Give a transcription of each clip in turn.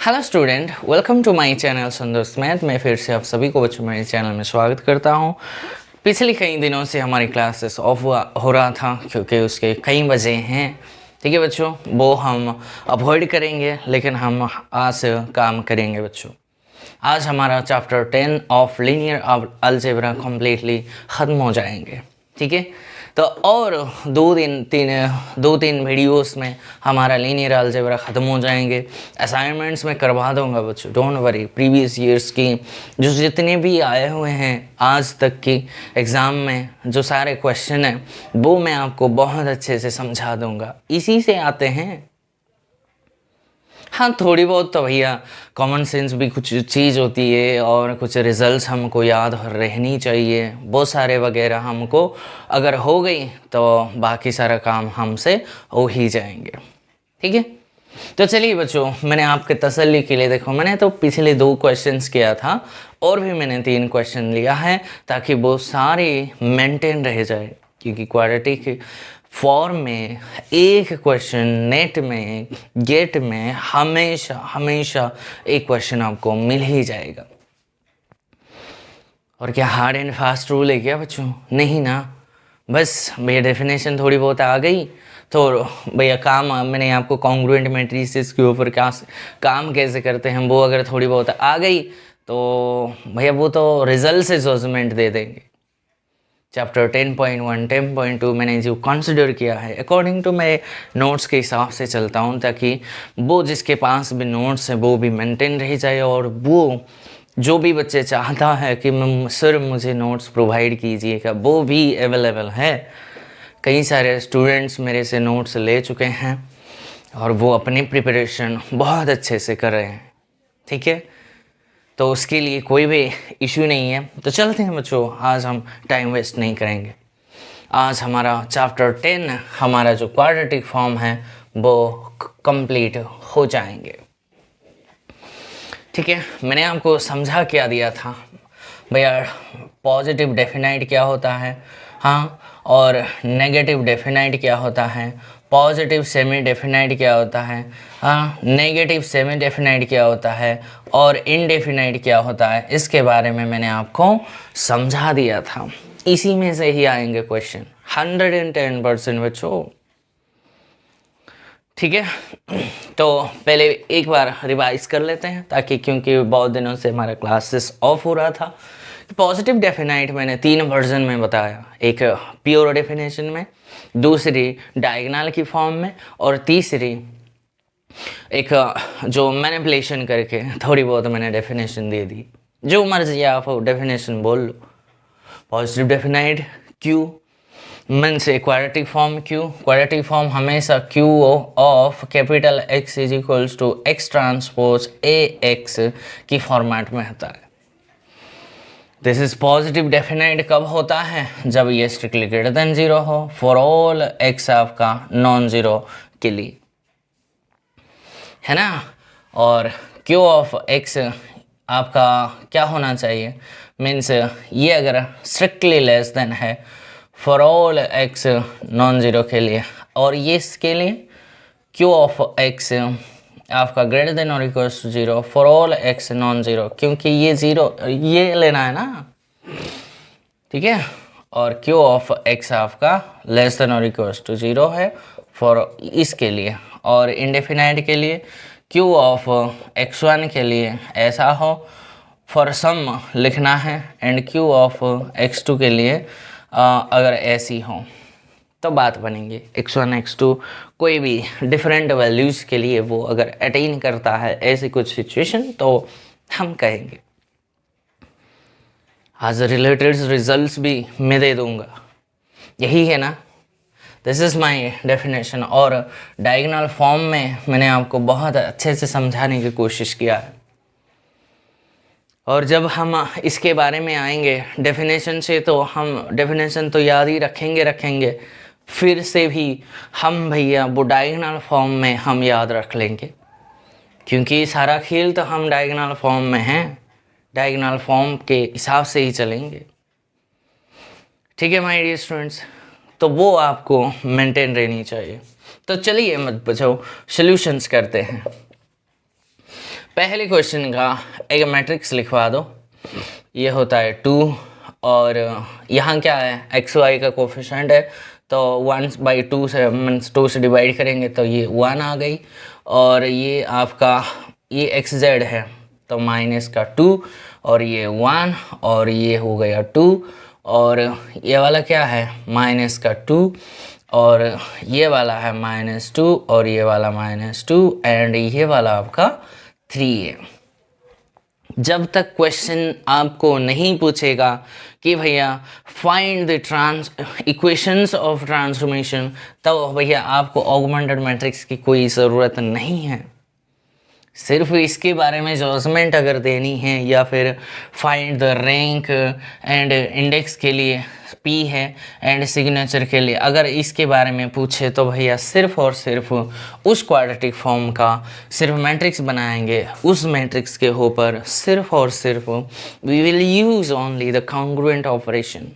Hello student, welcome to my channel Santosh math. मैं फिर से आप सभी को बच्चों मेरे चैनल में स्वागत करता हूं। पिछले कई दिनों से हमारी क्लासेस ऑफ हो रहा था क्योंकि उसके कई वजह हैं। ठीक है बच्चों, वो हम अवॉइड करेंगे लेकिन हम आज काम करेंगे बच्चों। आज हमारा chapter 10 of linear algebra completely ख़त्म हो जाएंगे। ठीक है, तो और दो तीन वीडियोस में हमारा लीनियर अलजेब्रा ख़त्म हो जाएंगे। असाइनमेंट्स में करवा दूंगा बच्चों, डोंट वरी। प्रीवियस ईयर्स की जो जितने भी आए हुए हैं आज तक की एग्ज़ाम में जो सारे क्वेश्चन हैं वो मैं आपको बहुत अच्छे से समझा दूंगा। इसी से आते हैं। हाँ, थोड़ी बहुत तो भैया कॉमन सेंस भी कुछ चीज़ होती है और कुछ रिजल्ट्स हमको याद रहनी चाहिए। वो सारे वगैरह हमको अगर हो गई तो बाकी सारा काम हमसे हो ही जाएंगे। ठीक है, तो चलिए बच्चों, मैंने आपके तसल्ली के लिए देखो, मैंने तो पिछले 2 क्वेश्चंस किया था और भी मैंने 3 क्वेश्चन लिया है ताकि वो सारे मेंटेन रह जाए। क्योंकि क्वाड्रेटिक फॉर्म में एक क्वेश्चन नेट में गेट में हमेशा एक क्वेश्चन आपको मिल ही जाएगा। और क्या हार्ड एंड फास्ट रूल है क्या बच्चों? नहीं ना। बस भैया डेफिनेशन थोड़ी बहुत आ गई तो भैया काम, मैंने आपको कॉन्ग्रुएंट मैट्रिसेस के ऊपर काम कैसे करते हैं वो अगर थोड़ी बहुत आ गई तो भैया वो तो रिजल्ट से जजमेंट दे देंगे। चैप्टर 10.1 10.2 मैंने जो कंसिडर किया है अकॉर्डिंग टू मेरे नोट्स के हिसाब से चलता हूँ ताकि वो जिसके पास भी नोट्स है वो भी मेंटेन रह जाए और वो जो भी बच्चे चाहता है कि सर मुझे नोट्स प्रोवाइड कीजिएगा वो भी अवेलेबल है। कई सारे स्टूडेंट्स मेरे से नोट्स ले चुके हैं और वो अपनी प्रिपरेशन बहुत अच्छे से कर रहे हैं। ठीक है, तो उसके लिए कोई भी इशू नहीं है। तो चलते हैं बच्चों, आज हम टाइम वेस्ट नहीं करेंगे। आज हमारा चैप्टर 10 हमारा जो क्वाड्रेटिक फॉर्म है वो कंप्लीट हो जाएंगे। ठीक है, मैंने आपको समझा क्या दिया था भैया, पॉजिटिव डेफिनाइट क्या होता है, हाँ, और नेगेटिव डेफिनाइट क्या होता है, पॉजिटिव सेमी डेफिनाइट क्या होता है, हाँ, नेगेटिव सेमी डेफिनाइट क्या होता है और इनडेफिनाइट क्या होता है। इसके बारे में मैंने आपको समझा दिया था। इसी में से ही आएंगे क्वेश्चन 110% बच्चों। ठीक है, तो पहले एक बार रिवाइज कर लेते हैं ताकि, क्योंकि बहुत दिनों से हमारा क्लासेस ऑफ हो रहा था। पॉजिटिव डेफिनाइट मैंने 3 वर्जन में बताया, एक प्योर डेफिनेशन में, दूसरी डायगोनल की फॉर्म में और तीसरी एक जो मैनिपुलेशन करके थोड़ी बहुत मैंने डेफिनेशन दे दी। जो मर्जी आप डेफिनेशन बोल लो। Positive definite Q means quadratic form Q. Quadratic form हमेशा Q of capital x is equals to x transpose A x की फॉर्मेट में होता है। दिस इज पॉजिटिव डेफिनाइट कब होता है? जब ये स्ट्रिक्टली ग्रेटर देन 0 हो, फॉर ऑल एक्स आपका नॉन ज़ीरो के लिए, है ना। और क्यू ऑफ एक्स आपका क्या होना चाहिए? मीन्स ये अगर स्ट्रिक्टली लेस देन है for all x non zero के लिए, और ये इसके लिए क्यू ऑफ एक्स आपका ग्रेटर देन और equals to 0 for all x non zero, क्योंकि ये 0 ये लेना है ना। ठीक है, और क्यू ऑफ एक्स आपका लेस देन और इक्वल्स टू 0 है फॉर इसके लिए, और इंडेफिनाइट के लिए क्यू ऑफ x1 के लिए ऐसा हो फॉर सम लिखना है, एंड क्यू ऑफ x2 के लिए अगर ऐसी हो तो बात बनेंगे। x1 x2 कोई भी डिफरेंट वैल्यूज़ के लिए वो अगर अटेन करता है ऐसी कुछ सिचुएशन तो हम कहेंगे। आज रिलेटेड रिजल्ट्स भी मैं दे दूंगा, यही है ना। This is my definition. और डायगोनल फॉर्म में मैंने आपको बहुत अच्छे से समझाने की कोशिश किया है। और जब हम इसके बारे में आएंगे डेफिनेशन से, तो हम डेफिनेशन तो याद ही रखेंगे, फिर से भी हम भैया वो डायगोनल फॉर्म में हम याद रख लेंगे, क्योंकि सारा खेल तो हम डायगोनल फॉर्म में हैं। डायगोनल फॉर्म के हिसाब से ही चलेंगे। ठीक है माय डियर स्टूडेंट्स, तो वो आपको मेंटेन रहनी चाहिए। तो चलिए मत बचाओ, सॉल्यूशंस करते हैं। पहले क्वेश्चन का एक मैट्रिक्स लिखवा दो। ये होता है 2 और यहाँ क्या है, एक्स वाई का कोफिशिएंट है, तो 1/2 से मीन्स 2 से डिवाइड करेंगे तो ये 1 आ गई। और ये आपका ये एक्स जेड है तो माइनस का 2 और ये 1 और ये हो गया 2 और ये वाला क्या है माइनस का 2 और ये वाला है -2 और ये वाला -2 एंड ये वाला आपका 3 है। जब तक क्वेश्चन आपको नहीं पूछेगा कि भैया find the equations of transformation, तो भैया आपको ऑगमेंटेड मैट्रिक्स की कोई ज़रूरत नहीं है। सिर्फ इसके बारे में जजमेंट अगर देनी है या फिर find the rank and index के लिए P है एंड सिग्नेचर के लिए अगर इसके बारे में पूछे तो भैया सिर्फ और सिर्फ उस क्वाड्रेटिक फॉर्म का सिर्फ मैट्रिक्स बनाएंगे। उस मैट्रिक्स के ऊपर सिर्फ और सिर्फ we will use only the congruent operation.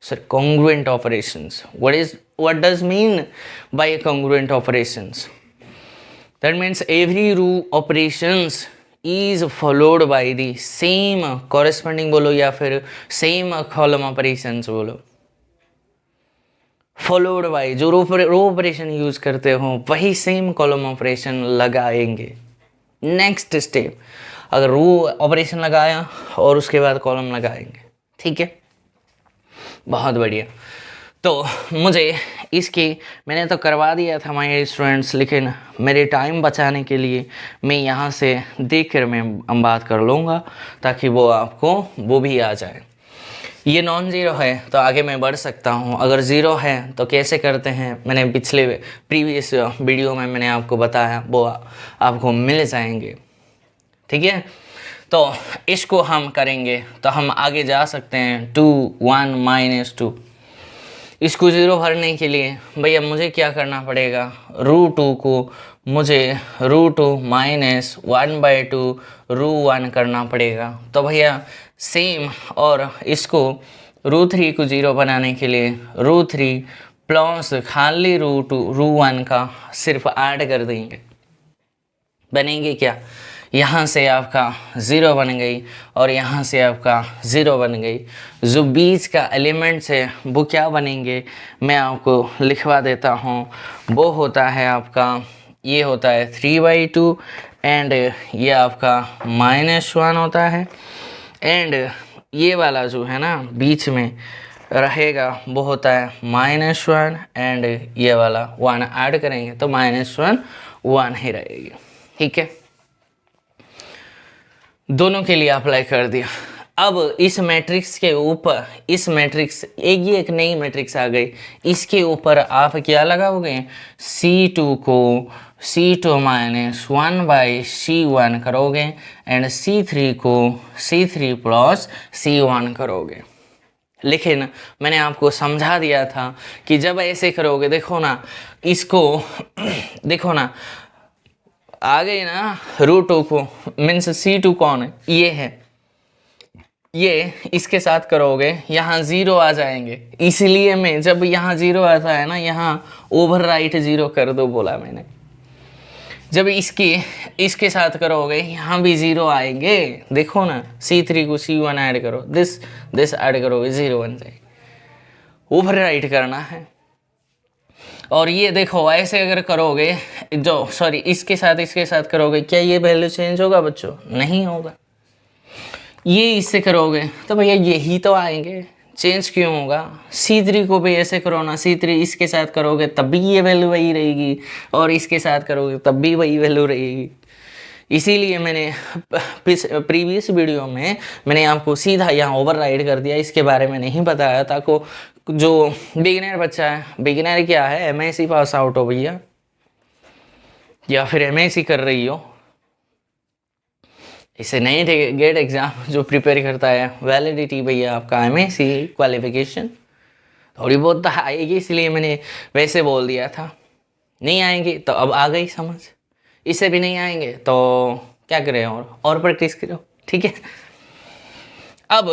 Sir congruent operations, what does mean by congruent operations? That means every row operations is followed by the same corresponding बोलो या फिर same column operations बोलो। followed by जो row operation use करते हो वही same column operation लगाएंगे। Next step अगर रो ऑपरेशन लगाया और उसके बाद कॉलम लगाएंगे, ठीक है, बहुत बढ़िया। तो मुझे इसकी मैंने तो करवा दिया था माय स्टूडेंट्स, लेकिन मेरे टाइम बचाने के लिए मैं यहाँ से देख कर मैं बात कर लूँगा ताकि वो आपको वो भी आ जाए। ये नॉन ज़ीरो है तो आगे मैं बढ़ सकता हूँ, अगर ज़ीरो है तो कैसे करते हैं मैंने पिछले प्रीवियस वीडियो में मैंने आपको बताया, वो आपको मिल जाएंगे, ठीक है। तो इसको हम करेंगे तो हम आगे जा सकते हैं 2 1 -2। इसको ज़ीरो भरने के लिए भैया मुझे क्या करना पड़ेगा, √2 को मुझे √2 -1/2 √1 करना पड़ेगा। तो भैया सेम और इसको √3 को ज़ीरो बनाने के लिए √3 प्लस खाली √2 √1 का सिर्फ ऐड कर देंगे, बनेंगे क्या, यहाँ से आपका 0 बन गई और यहाँ से आपका 0 बन गई। जो बीच का एलिमेंट्स है वो क्या बनेंगे मैं आपको लिखवा देता हूँ। वो होता है आपका, ये होता है 3/2 एंड ये आपका -1 होता है एंड ये वाला जो है ना बीच में रहेगा वो होता है -1 एंड ये वाला 1 ऐड करेंगे तो -1 1 ही रहेगी, ठीक है। दोनों के लिए अप्लाई कर दिया। अब इस मैट्रिक्स के ऊपर इस मैट्रिक्स एक नई मैट्रिक्स आ गई, इसके ऊपर आप क्या लगाओगे, C2 को C2 -1/C1 करोगे एंड C3 को C3 + C1 करोगे। लेकिन मैंने आपको समझा दिया था कि जब ऐसे करोगे, देखो ना इसको देखो ना आ गई ना √2 को मीन्स C2 कौन है, ये है, ये इसके साथ करोगे यहाँ 0 आ जाएंगे। इसलिए मैं जब यहाँ 0 आता है ना यहाँ ओवरराइट 0 कर दो बोला मैंने। जब इसके साथ करोगे यहाँ भी 0 आएंगे, देखो ना C3 को C1 ऐड करो, दिस ऐड करोगे 0 बन जाएगी, ओवरराइट करना है। और ये देखो ऐसे अगर करोगे इसके साथ करोगे, क्या ये वैल्यू चेंज होगा बच्चों, नहीं होगा। ये इससे करोगे तो भैया यही तो आएंगे, चेंज क्यों होगा। C3 को भी ऐसे करो ना, C3 इसके साथ करोगे तब भी ये वैल्यू वही रहेगी और इसके साथ करोगे तब भी वही वैल्यू रहेगी। इसीलिए मैंने प्रीवियस वीडियो में मैंने आपको सीधा यहाँ ओवरराइड कर दिया, इसके बारे में नहीं बताया ताकि जो बिगिनर बच्चा है, बिगिनर क्या है, MSc पास आउट हो भैया या फिर MSc कर रही हो, इसे नहीं गेट एग्ज़ाम जो प्रिपेयर करता है, वैलिडिटी भैया आपका MSc क्वालिफिकेशन थोड़ी बहुत तो आएगी, इसलिए मैंने वैसे बोल दिया था। नहीं आएंगी तो अब आ गई समझ, इससे भी नहीं आएंगे तो क्या करें और प्रैक्टिस करो, ठीक है। अब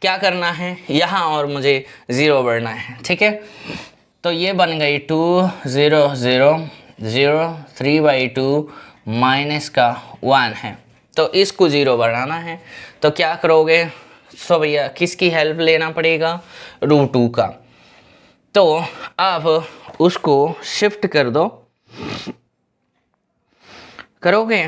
क्या करना है यहाँ और मुझे 0 बढ़ना है, ठीक है। तो ये बन गई 2 0 0 0 3/2 -1 है, तो इसको 0 बनाना है। तो क्या करोगे, सो भैया किसकी हेल्प लेना पड़ेगा, √2 का। तो आप उसको शिफ्ट कर दो, करोगे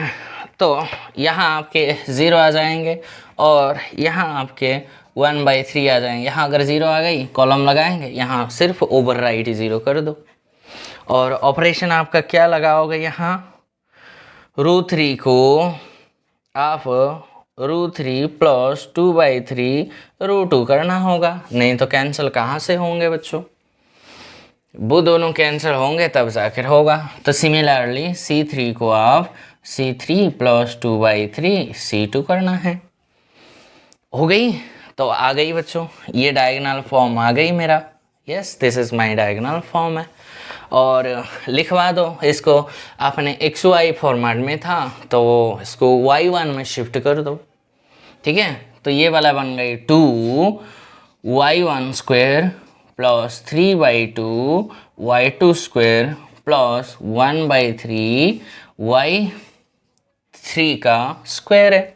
तो यहाँ आपके 0 आ जाएंगे और यहाँ आपके 1/3 आ जाएंगे। यहाँ अगर 0 आ गई कॉलम लगाएंगे, यहाँ सिर्फ ओवरराइट 0 कर दो और ऑपरेशन आपका क्या लगाओगे, यहाँ √3 को आप √3 + 2/3 √2 करना होगा, नहीं तो कैंसिल कहाँ से होंगे बच्चों, वो दोनों कैंसिल होंगे तब जाकर होगा। तो सिमिलरली C3 को आप C3 + 2/3 C2 करना है। हो गई, तो आ गई बच्चों, ये डायगोनल फॉर्म आ गई मेरा। Yes, this is my diagonal form है। और लिखवा दो इसको, आपने XY फॉर्मेट में था तो इसको Y1 में शिफ्ट कर दो, ठीक है। तो ये वाला बन गई 2y1² + 3/2 y2² + 1/3 y3 का स्क्वायर है।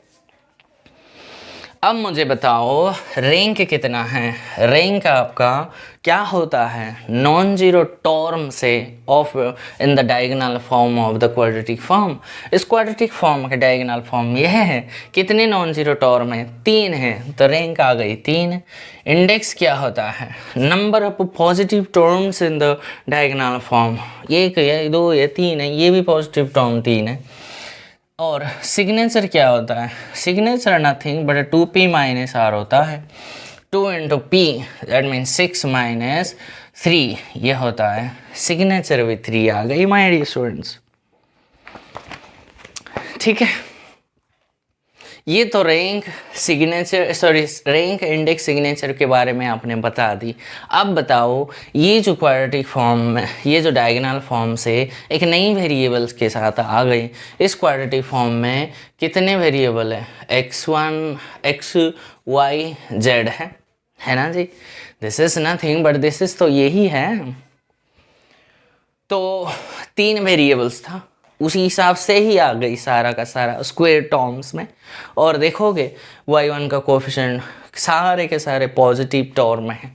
अब मुझे बताओ रैंक कितना है। रैंक आपका क्या होता है, नॉन जीरो टर्म से of in the diagonal form of the quadratic form. इस क्वाड्रेटिक फॉर्म का डायगोनल फॉर्म यह है, कितने नॉन जीरो टर्म है, 3 है, तो रैंक आ गई 3। इंडेक्स क्या होता है, number of positive terms in the diagonal form, 1 है, 2 है, 3 है, ये भी पॉजिटिव टर्म 3 है। और सिग्नेचर क्या होता है, signature nothing but 2p - r होता है। 2 × p दैट मीन्स 6 - 3 ये होता है सिग्नेचर विथ 3 आ गई माय डियर स्टूडेंट्स, ठीक है। ये तो rank signature rank index signature के बारे में आपने बता दी। अब बताओ ये जो क्वाड्रेटिक फॉर्म में, ये जो डायगोनल फॉर्म से एक नई वेरिएबल्स के साथ आ गई, इस क्वाड्रेटिक फॉर्म में कितने वेरिएबल है, x1 x y z है ना जी। This is nothing but this is तो यही है। तो 3 वेरिएबल्स था, उसी हिसाब से ही आ गई सारा का सारा स्क्वायर टर्म्स में। और देखोगे y1 का कोफिशिएंट सारे के सारे पॉजिटिव टर्म है,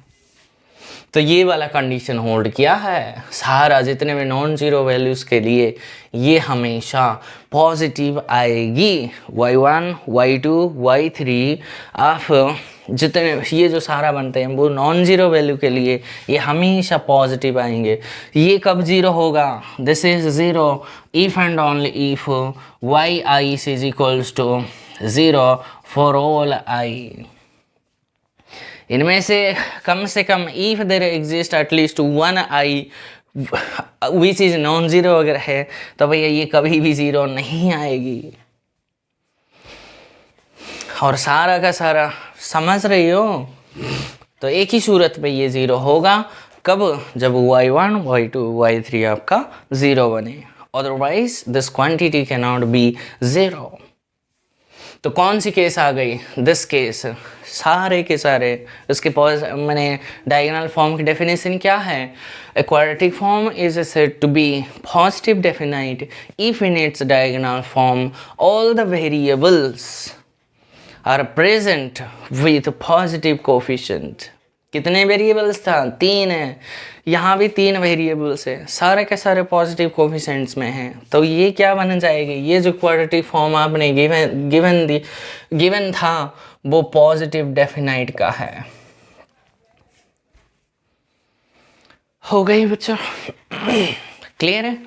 तो ये वाला कंडीशन होल्ड किया है। सारा जितने भी नॉन जीरो वैल्यूज़ के लिए ये हमेशा पॉजिटिव आएगी। y1 y2 y3 आप जितने ये जो सारा बनते हैं वो नॉन जीरो वैल्यू के लिए ये हमेशा पॉजिटिव आएंगे। ये कब जीरो होगा, this is zero if and only if y is equals to 0 for all i। इनमें से कम if there exist at least 1 i which is non zero अगर है तो भैया ये कभी भी जीरो नहीं आएगी। और सारा का सारा समझ रही हो, तो एक ही सूरत में ये ज़ीरो होगा, कब, जब y1 y2 y3 आपका ज़ीरो बने, otherwise this quantity can not be zero. तो कौन सी केस आ गई, दिस केस, सारे के सारे इसके मैंने डायगोनल फॉर्म की डेफिनेशन क्या है, a quadratic form is said to be positive definite if in its diagonal form all the variables are present with positive coefficient. कितने वेरिएबल्स था, 3 है, यहाँ भी 3 वेरिएबल्स है, सारे के सारे पॉजिटिव कोफिशिएंट्स में हैं। तो ये क्या बन जाएगी, ये जो क्वाड्रेटिक फॉर्म आपने गिवन था वो पॉजिटिव डेफिनाइट का है। हो गई बच्चों, क्लियर है।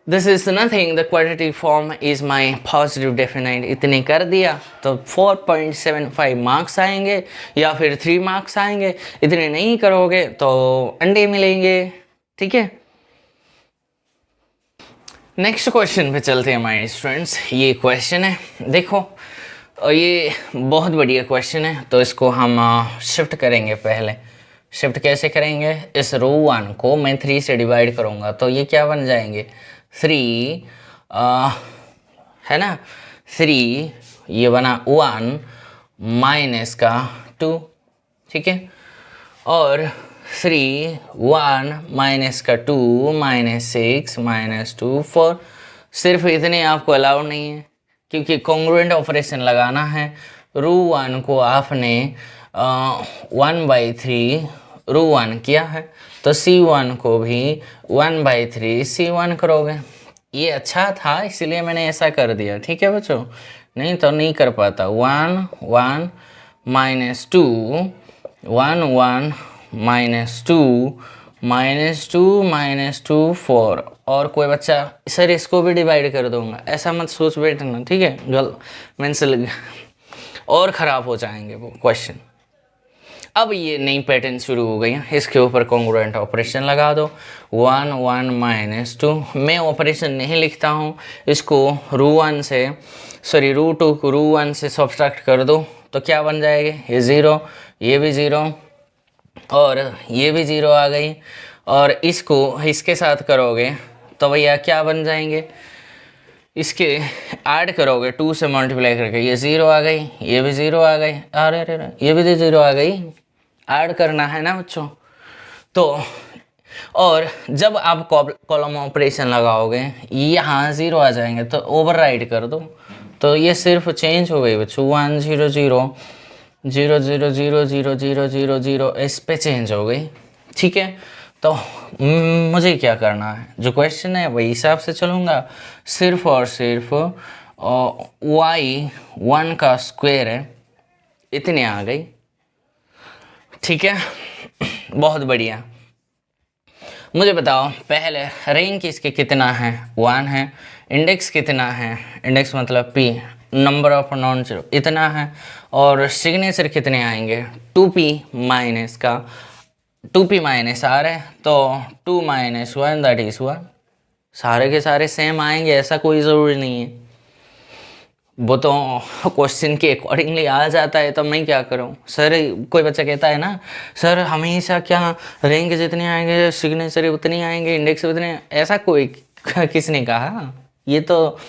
This is nothing, the quadratic form is my positive definite. इतने कर दिया तो 4.75 मार्क्स आएंगे या फिर 3 मार्क्स आएंगे। इतने नहीं करोगे तो अंडे मिलेंगे, ठीक है। नेक्स्ट क्वेश्चन पे चलते हैं माय स्टूडेंट्स। ये क्वेश्चन है, देखो ये बहुत बढ़िया क्वेश्चन है, तो इसको हम शिफ्ट करेंगे। पहले शिफ्ट कैसे करेंगे, इस रो 1 को मैं 3 से डिवाइड करूँगा तो ये क्या बन जाएंगे, 3 है ना, 3 ये बना 1 माइनस का 2, ठीक है। और 3 1 माइनस का 2 -6 -2 4। सिर्फ इतने आपको अलाउड नहीं है, क्योंकि कॉन्ग्रुएंट ऑपरेशन लगाना है। √1 को आपने 1/3 √1 किया है, तो C1 को भी 1/3 C1 करोगे। ये अच्छा था इसलिए मैंने ऐसा कर दिया, ठीक है बच्चों, नहीं तो नहीं कर पाता। 1 1 -2 1 1 -2 -2 4। और कोई बच्चा सर इसको भी डिवाइड कर दूंगा, ऐसा मत सोच बैठना, ठीक है, मीन्स और ख़राब हो जाएंगे वो क्वेश्चन। अब ये नई पैटर्न शुरू हो गई है, इसके ऊपर कॉन्ग्रुएंट ऑपरेशन लगा दो। 1 1 -2 मैं ऑपरेशन नहीं लिखता हूँ, इसको √2 को √1 से सब्ट्रैक्ट कर दो तो क्या बन जाएगा, ये 0, ये भी 0 और ये भी 0 आ गई। और इसको इसके साथ करोगे तो भैया क्या बन जाएंगे, इसके ऐड करोगे 2 से मल्टीप्लाई करके, ये 0 आ गई, ये भी 0 आ गई, अरे अरे ये भी 0 आ गई। ऐड करना है ना बच्चों। तो और जब आप कॉलम ऑपरेशन लगाओगे यहाँ 0 आ जाएंगे तो ओवरराइड कर दो, तो ये सिर्फ चेंज हो गई बच्चों। 1 0 0 0 0 0 0 0 0 0 इस पे चेंज हो गई, ठीक है। तो मुझे क्या करना है, जो क्वेश्चन है वही हिसाब से चलूँगा, सिर्फ और सिर्फ y1 का स्क्वायर है, इतनी आ गई, ठीक है। बहुत बढ़िया। मुझे बताओ पहले रैंक इसके कितना है, 1 है, इंडेक्स कितना है, इंडेक्स मतलब p, number of non zero इतना है, और सिग्नेचर कितने आएंगे, 2p माइनस का 2p माइनस आ रहा है तो 2 - 1 दैट इज 1। सारे के सारे सेम आएंगे ऐसा कोई ज़रूरी नहीं है, वो तो क्वेश्चन के अकॉर्डिंगली आ जाता है, तो मैं क्या करूं सर। कोई बच्चा कहता है ना सर हमेशा क्या रैंक जितने आएंगे सिग्नेचर उतने आएंगे, इंडेक्स उतने, ऐसा कोई किसने कहा। ये तो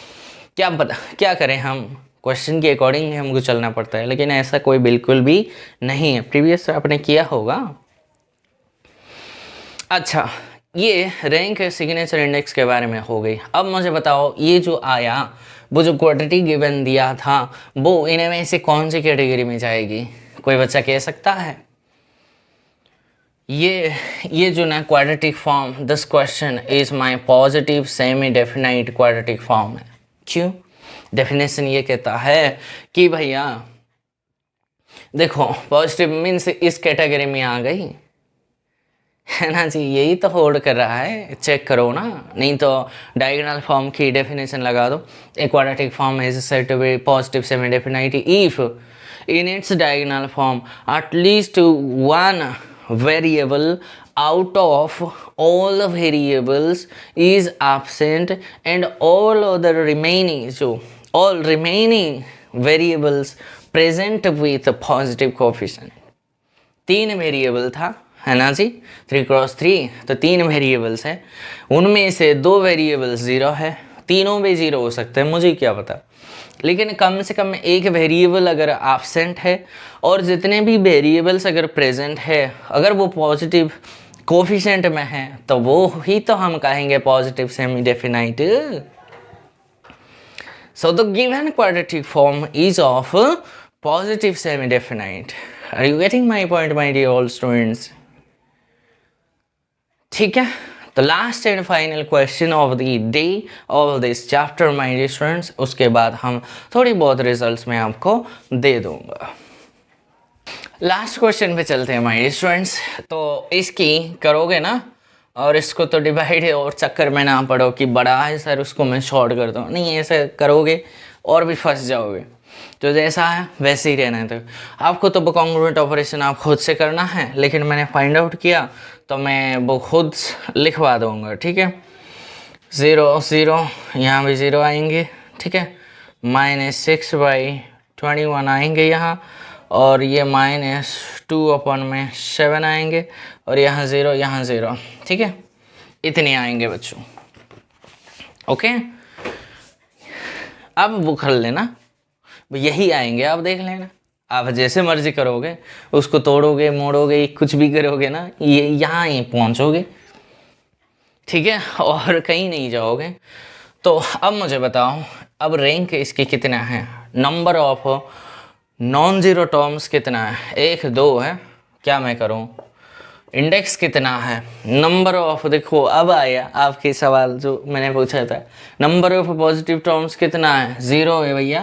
क्या पता क्या करें हम, क्वेश्चन के अकॉर्डिंग हमको चलना पड़ता है, लेकिन ऐसा कोई बिल्कुल भी नहीं है। प्रीवियस आपने किया होगा। अच्छा, ये रैंक सिग्नेचर इंडेक्स के बारे में हो गई। अब मुझे बताओ ये जो आया, वो जो क्वांटिटी गिवन दिया था, वो इनमें से कौन सी कैटेगरी में जाएगी, कोई बच्चा कह सकता है। ये जो ना quadratic form, this question is my positive semi definite quadratic form है। क्यों, डेफिनेशन ये कहता है कि भैया देखो पॉजिटिव मीन्स इस कैटेगरी में आ गई है ना जी, यही तो होल्ड कर रहा है, चेक करो ना। नहीं तो डायगोनल फॉर्म की डेफिनेशन लगा दो, a quadratic form is said to be positive semi definite if in its diagonal form at least one variable out of all variables is absent and all remaining variables present with positive coefficient। 3 variable था है ना जी, 3×3 तो 3 variables है, उनमें से 2 variables 0 है, तीनों भी 0 हो सकते हैं, मुझे क्या पता, लेकिन कम से कम एक वेरिएबल अगर एब्सेंट है और जितने भी वेरिएबल्स अगर प्रेजेंट है, अगर वो पॉजिटिव कोफिशिएंट में है तो वो ही तो हम कहेंगे positive semi definite. So the given quadratic form is of positive semi definite. Are you getting my point my dear all students, ठीक है। तो last and final question of the day of this chapter my dear students, उसके बाद हम थोड़ी बहुत results में आपको दे दूंगा। लास्ट क्वेश्चन पे चलते हैं माय डियर स्टूडेंट्स। तो इसकी करोगे ना, और इसको तो डिवाइड और चक्कर में ना पड़ो कि बड़ा है सर उसको मैं शॉर्ट कर दूँ, नहीं ऐसे करोगे और भी फंस जाओगे। तो जैसा है वैसे ही रहना है। तो आपको तो कॉन्ग्रुएंट ऑपरेशन आप खुद से करना है, लेकिन मैंने फाइंड आउट किया तो मैं वो खुद लिखवा दूंगा, ठीक है। 0 0 यहाँ भी 0 आएंगे, ठीक है। -6/21 आएंगे यहाँ, और ये -2/7 आएंगे, और यहाँ 0 ठीक है, इतने आएंगे बच्चों, ओके। अब वो कर लेना, यही आएंगे, आप देख लेना, आप जैसे मर्जी करोगे, उसको तोड़ोगे मोड़ोगे कुछ भी करोगे ना, ये यहाँ ही पहुँचोगे, ठीक है, और कहीं नहीं जाओगे। तो अब मुझे बताओ अब रैंक इसकी कितना है, number of non zero terms कितना है, 1 2 है, क्या मैं करूं, इंडेक्स कितना है, नंबर ऑफ, देखो अब आया आपके सवाल जो मैंने पूछा था, नंबर ऑफ पॉजिटिव टर्म्स कितना है, 0 है भैया।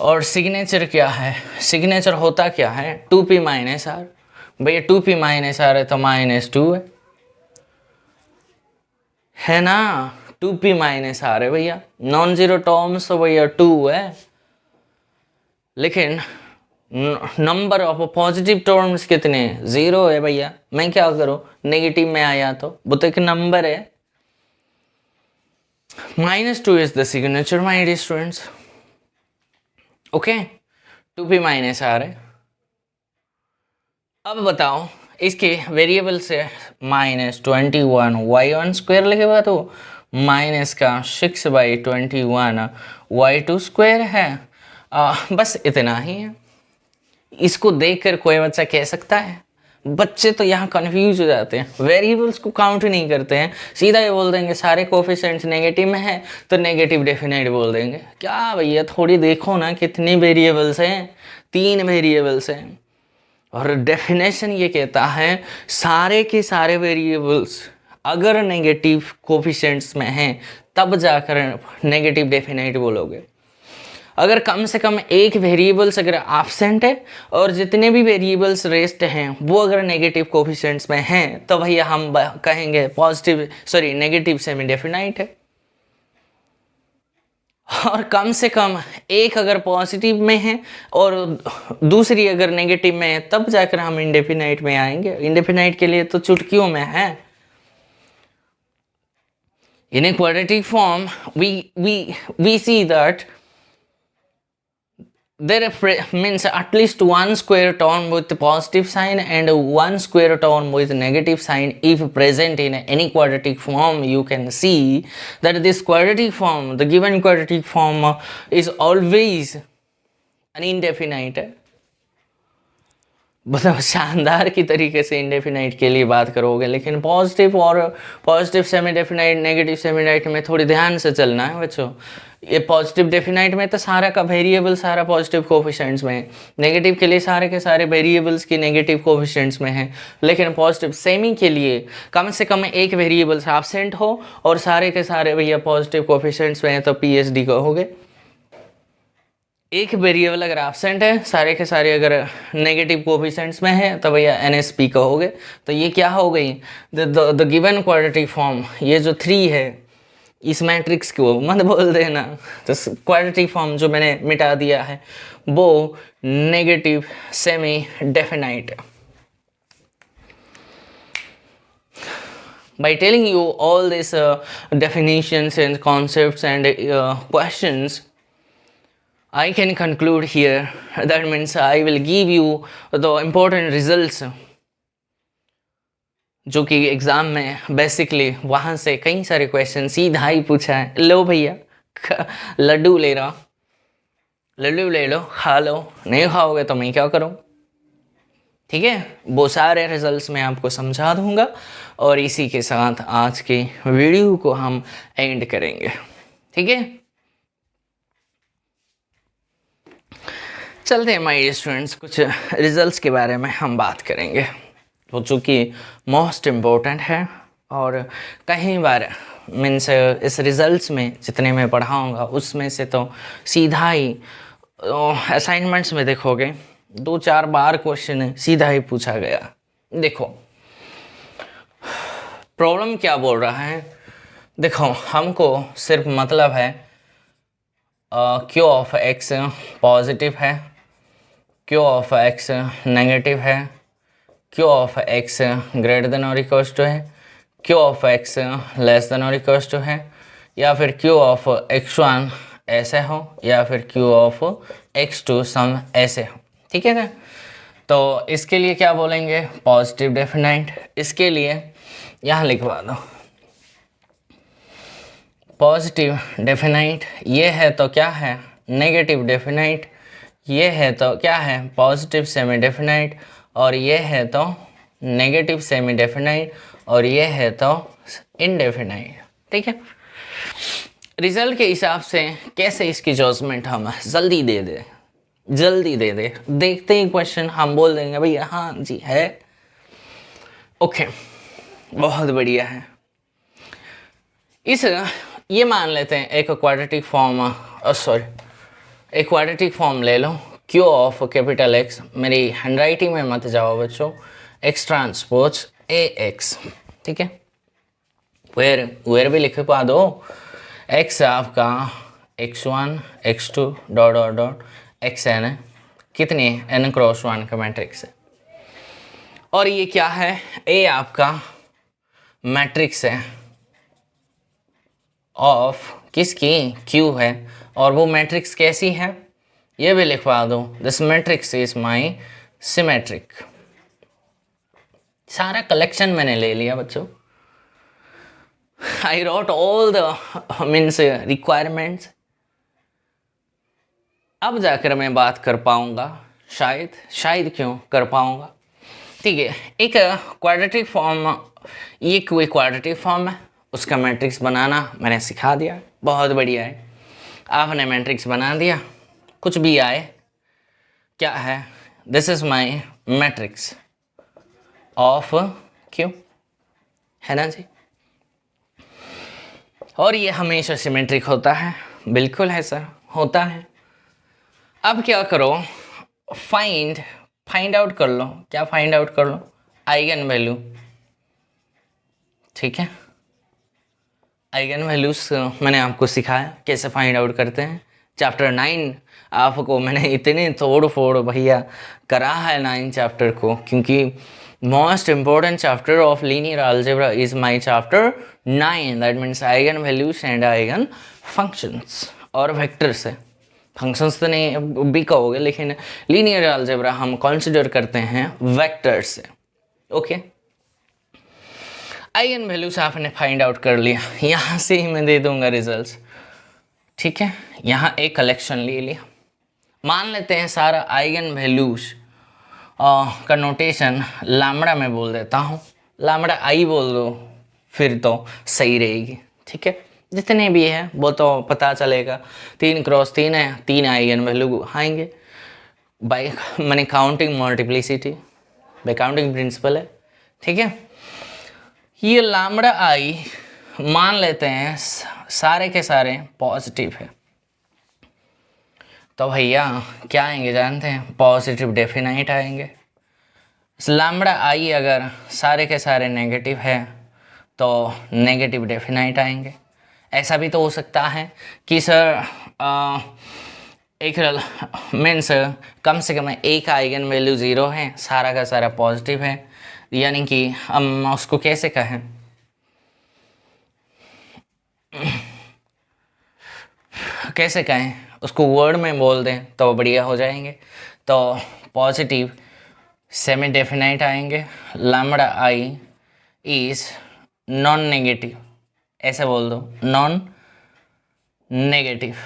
और सिग्नेचर क्या है, सिग्नेचर होता क्या है, 2p माइनस आर, भैया 2p माइनस आर है तो -2 है ना, 2p माइनस आर है भैया, नॉन जीरो टर्म्स तो भैया 2 है, लेकिन नंबर ऑफ पॉजिटिव टर्म्स कितने, 0 है भैया। मैं क्या करूं, नेगेटिव में आया तो वो तो एक नंबर है, -2 is the signature my dear students. Okay, 2p minus r है। अब बताओ इसके वेरिएबल से -21 y1 स्क्वायर लिखेगा तो माइनस का 6/21 y2 स्क्वायर है। बस इतना ही है। इसको देखकर कोई बच्चा कह सकता है, बच्चे तो यहाँ कंफ्यूज हो जाते हैं, वेरिएबल्स को काउंट नहीं करते हैं, सीधा ये बोल देंगे सारे कोफिशिएंट्स नेगेटिव में है तो नेगेटिव डेफिनेट बोल देंगे। क्या भैया, थोड़ी देखो ना कितनी वेरिएबल्स हैं, 3 वेरिएबल्स हैं, और डेफिनेशन ये कहता है सारे के सारे वेरिएबल्स अगर नेगेटिव कोफिशिएंट्स में हैं तब जाकर नेगेटिव डेफिनेट बोलोगे। अगर कम से कम एक वेरिएबल्स अगर एब्सेंट है और जितने भी वेरिएबल्स रेस्ट हैं वो अगर नेगेटिव कोफिशिएंट्स में हैं तो भैया हम कहेंगे नेगेटिव सेमी डेफिनाइट है। और कम से कम एक अगर पॉजिटिव में है और दूसरी अगर नेगेटिव में है तब जाकर हम इंडेफिनाइट में आएंगे। इंडेफिनाइट के लिए तो चुटकियों में है। In a quadratic form we see that there means at least one square term with positive sign and one square term with negative sign if present in any quadratic form. You can see that this quadratic form, the given quadratic form is always an indefinite. मतलब शानदार की तरीके से indefinite के लिए बात करोगे, लेकिन पॉजिटिव और positive semi definite negative semi definite में थोड़ी ध्यान से चलना है बच्चों। ये पॉजिटिव डेफिनाइट में तो सारा का वेरिएबल सारा पॉजिटिव कोफिशिएंट्स में है, नेगेटिव के लिए सारे के सारे वेरिएबल्स की नेगेटिव कोफिशिएंट्स में है, लेकिन पॉजिटिव सेमी के लिए कम से कम एक वेरिएबल एब्सेंट हो और सारे के सारे भैया पॉजिटिव कोफिशिएंट्स में है तो PSD कहोगे। एक वेरिएबल अगर एब्सेंट है सारे के सारे अगर नेगेटिव कोफिशिएंट्स में है तो भैया NSP कहोगे। तो ये क्या हो गई, द गिवन क्वाड्रेटिक फॉर्म, ये जो 3 है इस मैट्रिक्स को मत बोल देना, तो क्वाड्रेटिक फॉर्म जो मैंने मिटा दिया है वो negative semi definite. By telling you all these definitions and concepts and questions, I can conclude here, that means I will give you the important results जो कि एग्ज़ाम में बेसिकली वहाँ से कई सारे क्वेश्चन सीधा ही पूछा है। लो भैया लड्डू ले रहा, लड्डू ले लो, खा लो, नहीं खाओगे तो मैं क्या करूँ, ठीक है। वो सारे रिजल्ट्स मैं आपको समझा दूंगा और इसी के साथ आज के वीडियो को हम एंड करेंगे, ठीक है। चलते हैं माय स्टूडेंट्स, कुछ रिजल्ट्स के बारे में हम बात करेंगे तो चूँकि मोस्ट इम्पोर्टेंट है और कई बार मीन्स इस रिजल्ट्स में जितने मैं पढ़ाऊँगा उसमें से तो सीधा ही असाइनमेंट्स में देखोगे 2-4 बार क्वेश्चन सीधा ही पूछा गया। देखो प्रॉब्लम क्या बोल रहा है, देखो हमको सिर्फ मतलब है Q ऑफ x पॉजिटिव है, Q ऑफ x नेगेटिव है, Q of x greater than और इक्वल्स टू है, Q of x less than और इक्वल्स टू है, या फिर Q ऑफ x1 ऐसे हो या फिर Q ऑफ x2 सम ऐसे हो, ठीक है ना। तो इसके लिए क्या बोलेंगे, पॉजिटिव डेफिनाइट। इसके लिए यहाँ लिखवा दो पॉजिटिव डेफिनाइट, ये है तो क्या है नेगेटिव डेफिनाइट, ये है तो क्या है पॉजिटिव सेमी डेफिनाइट, और ये है तो नेगेटिव सेमी डेफिनाइट, और ये है तो इनडेफिनाइट, ठीक है। रिजल्ट के हिसाब से कैसे इसकी जजमेंट हम जल्दी दे दे, जल्दी दे दे, देखते ही क्वेश्चन हम बोल देंगे भैया हाँ जी है। ओके, बहुत बढ़िया है। इस ये मान लेते हैं एक क्वाड्रेटिक फॉर्म, सॉरी एक क्वाड्रेटिक फॉर्म ले लो, क्यू ऑफ कैपिटल एक्स, मेरी हैंडराइटिंग में मत जाओ बच्चों, एक्स ट्रांसपोज ए एक्स, ठीक है। वेयर भी लिख पा दो, एक्स आपका x1 x2 dot dot dot x n है, कितनी है n क्रॉस 1 का मैट्रिक्स है। और ये क्या है, ए आपका मैट्रिक्स है ऑफ किसकी, क्यू है। और वो मैट्रिक्स कैसी है ये भी लिखवा दो, this matrix is my symmetric. सारा कलेक्शन मैंने ले लिया बच्चों, I wrote all the means requirements। अब जाकर मैं बात कर पाऊंगा, शायद क्यों कर पाऊंगा, ठीक है। एक क्वाड्रेटिक फॉर्म, ये कोई क्वाड्रेटिक फॉर्म है, उसका मैट्रिक्स बनाना मैंने सिखा दिया, बहुत बढ़िया है। आपने मैट्रिक्स बना दिया, कुछ भी आए, क्या है, this is my matrix of Q, है ना जी। और ये हमेशा सिमेट्रिक होता है, बिल्कुल है सर, होता है। अब क्या करो, फाइंड आउट कर लो, क्या फाइंड आउट कर लो, आइगन वैल्यू, ठीक है। आइगन वैल्यूज मैंने आपको सिखाया कैसे फाइंड आउट करते हैं, चैप्टर 9 आपको मैंने इतने तोड़ फोड़ भैया करा है 9 चैप्टर को, क्योंकि most important chapter of linear algebra is my chapter 9, that means eigen values and eigen functions. और वेक्टर्स है, फंक्शंस तो नहीं भी कहोगे, लेकिन लीनियर अलजेब्रा हम कंसिडर करते हैं वेक्टर्स से, ओके। आइगन वैल्यूज आपने फाइंड आउट कर लिया, यहाँ से ही मैं दे दूंगा रिजल्ट्स, ठीक है। यहाँ एक कलेक्शन ले लिया, मान लेते हैं सारा आइगन वैल्यूज का नोटेशन लैम्बडा में बोल देता हूँ, लैम्बडा आई बोल दो फिर तो सही रहेगी, ठीक है। जितने भी है वो तो पता चलेगा, 3 क्रॉस 3 है, 3 आइगन वैल्यू आएंगे बाय मैंने counting multiplicity, by counting principle है, ठीक है। ये लैम्बडा आई मान लेते हैं सारे के सारे पॉजिटिव है, तो भैया क्या आएंगे जानते हैं, पॉजिटिव डेफिनाइट आएंगे। लैम्बडा आई अगर सारे के सारे नेगेटिव है तो नेगेटिव डेफिनाइट आएंगे। ऐसा भी तो हो सकता है कि सर एक मीन्स कम से कम एक आइगन वैल्यू 0 है, सारा का सारा पॉजिटिव है, यानी कि हम उसको कैसे कहें, कैसे कहें उसको, वर्ड में बोल दें तो बढ़िया हो जाएंगे। तो पॉजिटिव सेमी डेफिनाइट आएंगे, lambda I is non negative, ऐसे बोल दो नॉन नेगेटिव।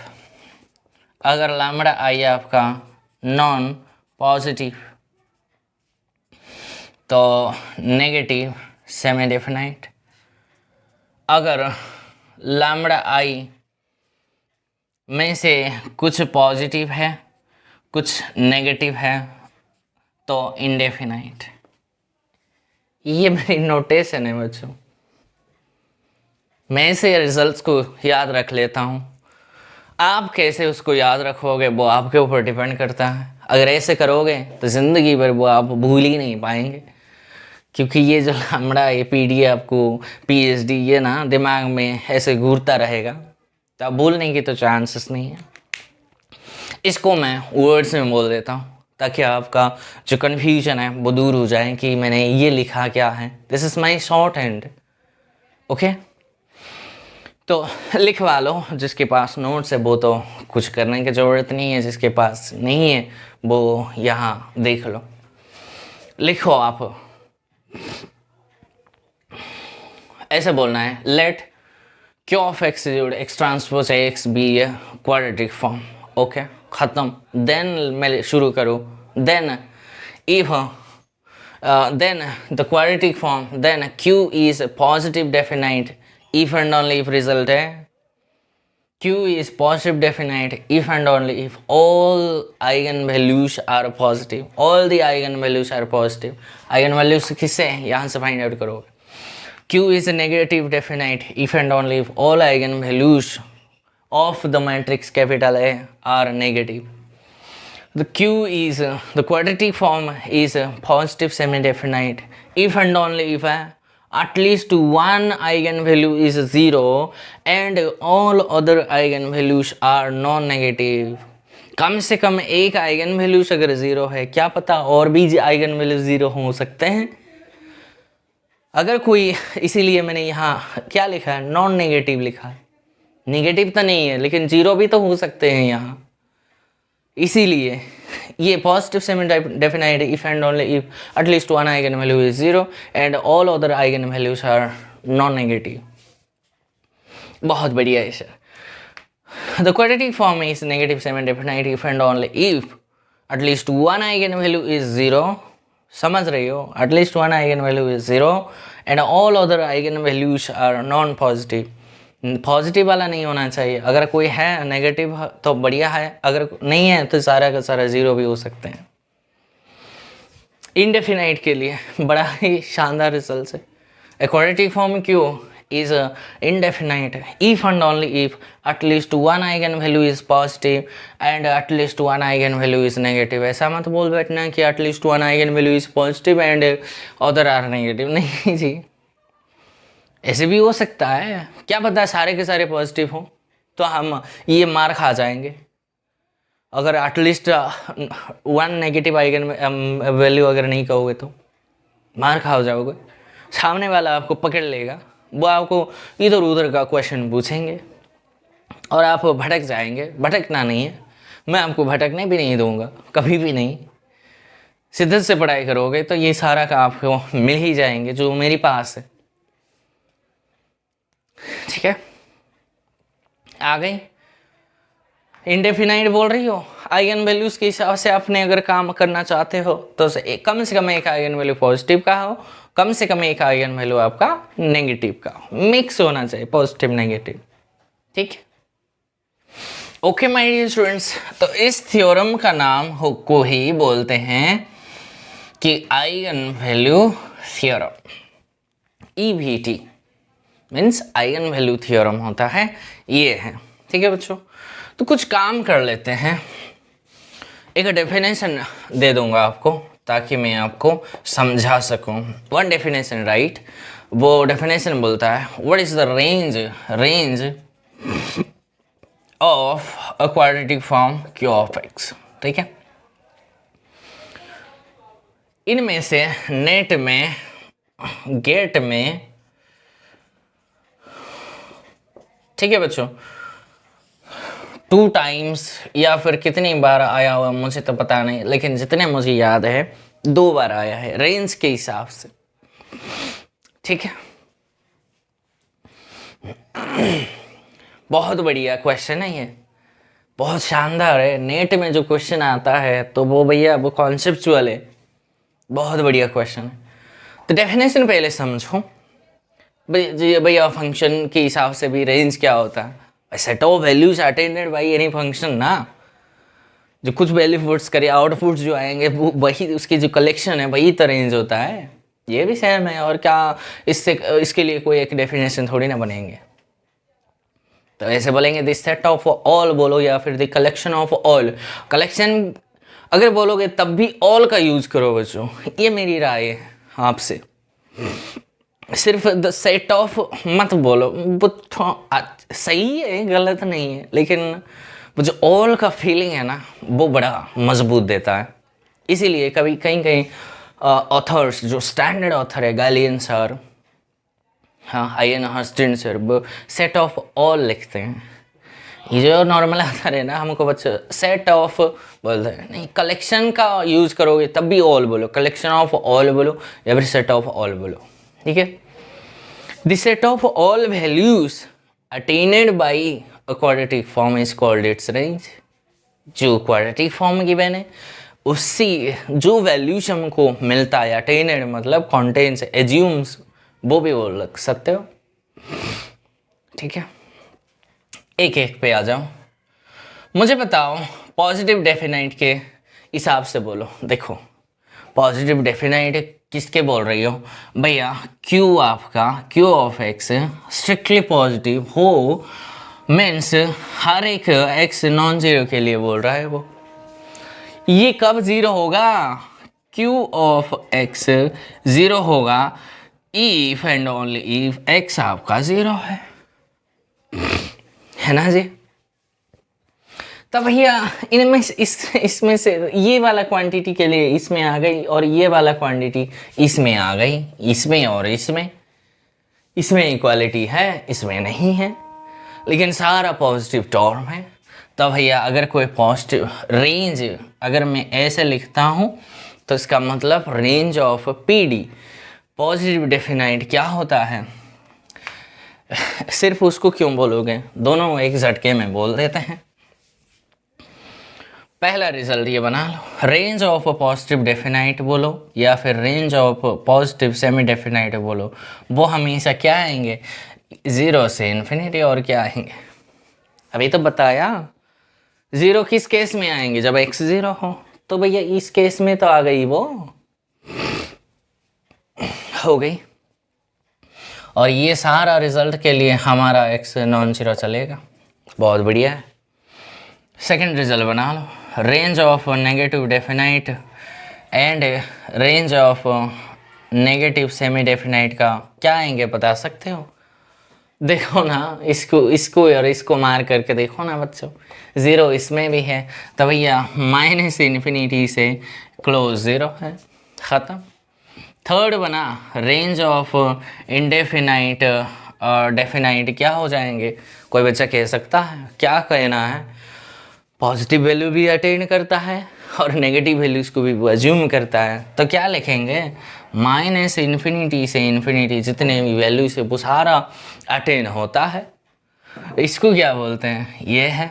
अगर लैम्बडा आई आपका नॉन पॉजिटिव तो नेगेटिव सेमी डेफिनाइट। अगर लैम्बडा आई में से कुछ पॉजिटिव है कुछ नेगेटिव है तो इनडेफिनाइट। ये मेरी नोटेशन है बच्चों, मैं इसे रिजल्ट्स को याद रख लेता हूँ, आप कैसे उसको याद रखोगे वो आपके ऊपर डिपेंड करता है। अगर ऐसे करोगे तो ज़िंदगी भर वो आप भूल ही नहीं पाएंगे, क्योंकि ये जो लैम्बडा ये पीडी आपको पीएचडी ये ना दिमाग में ऐसे घूरता रहेगा, तो आप भूलने की तो चांसेस नहीं है। इसको मैं वर्ड्स में बोल देता हूँ ताकि आपका जो कन्फ्यूजन है वो दूर हो जाए कि मैंने ये लिखा क्या है। This is my short hand, okay. तो लिखवा लो, जिसके पास नोट्स है वो तो कुछ करने की ज़रूरत नहीं है, जिसके पास नहीं है वो यहाँ देख लो, लिखो आप। ऐसे बोलना है, let Q of x x transpose x be a quadratic form, okay, ख़त्म। देन मैं शुरू करूँ, then if then the quadratic form, then q is a positive definite if and only if result है Q is positive definite if and only if all eigenvalues are positive. All the eigenvalues are positive. Eigenvalues किससे यहाँ से find out करोगे. Q is a negative definite if and only if all eigenvalues of the matrix capital A are negative. The Q is the quadratic form is positive semi-definite if and only if at least one eigenvalue is 0 and all other eigenvalues are non-negative. कम से कम एक eigen values अगर 0 है, क्या पता और भी eigen values 0 हो सकते हैं. अगर कोई, इसीलिए मैंने यहाँ क्या लिखा है, नॉन नेगेटिव लिखा है. नेगेटिव तो नहीं है लेकिन 0 भी तो हो सकते हैं यहाँ. इसीलिए ये positive semi definite if and only if at least one eigen value is 0 and all other eigen values are non negative. बहुत बढ़िया है sir. The quadratic form is negative semi definite if and only if at least one eigen value is 0. समझ रही हो, at least one eigen value is 0 and all other eigen values are non positive. Positive वाला नहीं होना चाहिए. अगर कोई है नेगेटिव तो बढ़िया है, अगर नहीं है तो सारा का सारा 0 भी हो सकते हैं. इनडेफिनाइट के लिए बड़ा ही शानदार रिजल्ट है. A quadratic form Q is indefinite if and only if at least one eigen value is positive and at least one eigen value is negative. ऐसा मत बोल बैठना कि at least one eigen value is positive and other are negative. नहीं जी, ऐसे भी हो सकता है. क्या पता सारे के सारे पॉजिटिव हो तो हम ये मार खा जाएंगे. अगर at least one negative eigen value अगर नहीं कहोगे तो मार खा जाओगे. सामने वाला आपको पकड़ लेगा, वो आपको इधर उधर का क्वेश्चन पूछेंगे और आप भटक जाएंगे. भटकना नहीं है, मैं आपको भटकने भी नहीं दूंगा, कभी भी नहीं. शिद्दत से पढ़ाई करोगे तो ये सारा का आपको मिल ही जाएंगे जो मेरे पास है. ठीक है, आ गई. इंडेफिनाइट बोल रही हो, आइगन वैल्यूज के हिसाब से आपने अगर काम करना चाहते हो तो कम से कम एक आइगन वैल्यू पॉजिटिव का हो, कम से कम एक आइगन वैल्यू आपका नेगेटिव का हो. मिक्स होना चाहिए पॉजिटिव नेगेटिव. ठीक है, ओके माय डियर स्टूडेंट्स. तो इस थ्योरम का नाम को ही बोलते हैं कि eigen value theorem. EVT means eigen value theorem होता है, ये है. ठीक है बच्चों, तो कुछ काम कर लेते हैं. एक डेफिनेशन दे दूंगा आपको ताकि मैं आपको समझा सकूं. One definition right. वो डेफिनेशन बोलता है what is the range of a quadratic form Q of X. ठीक है, इनमें से नेट में गेट में, ठीक है बच्चों, 2 टाइम्स या फिर कितनी बार आया हुआ मुझे तो पता नहीं, लेकिन जितने मुझे याद है 2 बार आया है रेंज के हिसाब से. ठीक है, बहुत बढ़िया क्वेश्चन है ये, बहुत शानदार है. नेट में जो क्वेश्चन आता है तो वो भैया वो कॉन्सेप्चुअल है. बहुत बढ़िया क्वेश्चन है. तो डेफिनेशन पहले समझो भैया. फंक्शन के हिसाब से भी रेंज क्या होता है, set of values attended by any function ना. जो कुछ वैल्यू पुट्स करे, आउटपुट जो आएंगे वो वही, उसकी जो कलेक्शन है वही तो रेंज होता है. ये भी सेम है. और क्या इसके लिए कोई एक डेफिनेशन थोड़ी ना बनेंगे. तो ऐसे बोलेंगे द सेट ऑफ ऑल बोलो या फिर the collection of all. Collection अगर बोलोगे तब भी ऑल का यूज करो बच्चों, ये मेरी राय है आपसे. सिर्फ द सेट ऑफ मत बोलो, वो सही है, गलत नहीं है, लेकिन वो जो ऑल का फीलिंग है ना वो बड़ा मजबूत देता है. इसीलिए कभी कहीं ऑथर्स जो स्टैंडर्ड ऑथर है, गैलियन सर, हाँ आयन हस्टिन सर, वो सेट ऑफ ऑल लिखते हैं. ये जो नॉर्मल ऑथर है ना, हमको बच्चे सेट ऑफ बोलते हैं. नहीं, कलेक्शन का यूज़ करोगे तब भी ऑल बोलो, कलेक्शन ऑफ ऑल बोलो या फिर सेट ऑफ ऑल बोलो. ठीक है, the set of all values attend by a quadratic form is called its range. जो क्वाड्रेटिक फॉर्म गिवन है उससे जो वैल्यूज हमको मिलता है, अटेन्ड मतलब कॉन्टेन्स, एज्यूम्स, वो भी बोल सकते हो. ठीक है, एक एक पे आ जाओ। मुझे बताओ पॉजिटिव डेफिनाइट के हिसाब से बोलो। देखो पॉजिटिव डेफिनाइट किसके बोल रही हो भैया, क्यू आपका Q of x strictly positive हो, मीन्स हर एक एक्स नॉन जीरो के लिए बोल रहा है वो। ये कब जीरो होगा, क्यू ऑफ एक्स जीरो होगा if and only if x आपका जीरो है ना जी। तो भैया इनमें इसमें से ये वाला क्वांटिटी के लिए इसमें आ गई और ये वाला क्वांटिटी इसमें आ गई, इसमें और इसमें इक्वालिटी है, इसमें नहीं है, लेकिन सारा पॉजिटिव टर्म है। तो भैया अगर कोई पॉजिटिव रेंज अगर मैं ऐसे लिखता हूँ तो इसका मतलब range of PD positive definite क्या होता है। सिर्फ उसको क्यों बोलोगे, दोनों एक झटके में बोल देते हैं। पहला रिजल्ट ये बना लो, रेंज ऑफ पॉजिटिव डेफिनाइट बोलो या फिर range of positive semi definite बोलो, वो हमेशा क्या आएंगे, ज़ीरो से इन्फिनिटी। और क्या आएंगे, अभी तो बताया ज़ीरो किस केस में आएंगे, जब एक्स ज़ीरो हो। तो भैया इस केस में तो आ गई, वो हो गई। और ये सारा रिजल्ट के लिए हमारा एक्स नॉन जीरो चलेगा, बहुत बढ़िया है। सेकंड रिजल्ट बना लो, range of negative definite and range of negative semi definite का क्या आएंगे बता सकते हो। देखो ना, इसको और इसको मार करके देखो ना बच्चों, ज़ीरो इसमें भी है, तो भैया माइनस इन्फिनिटी से क्लोज ज़ीरो है, ख़त्म। थर्ड बना रेंज ऑफ इनडेफिनाइट और डेफिनाइट क्या हो जाएंगे, कोई बच्चा कह सकता है, क्या कहना है, पॉजिटिव वैल्यू भी अटेन करता है और नेगेटिव वैल्यूज़ को भी अज्यूम करता है। तो क्या लिखेंगे, माइनस इन्फिनिटी से इन्फिनिटी जितने भी वैल्यू से वो सारा अटेन होता है, इसको क्या बोलते हैं, ये है।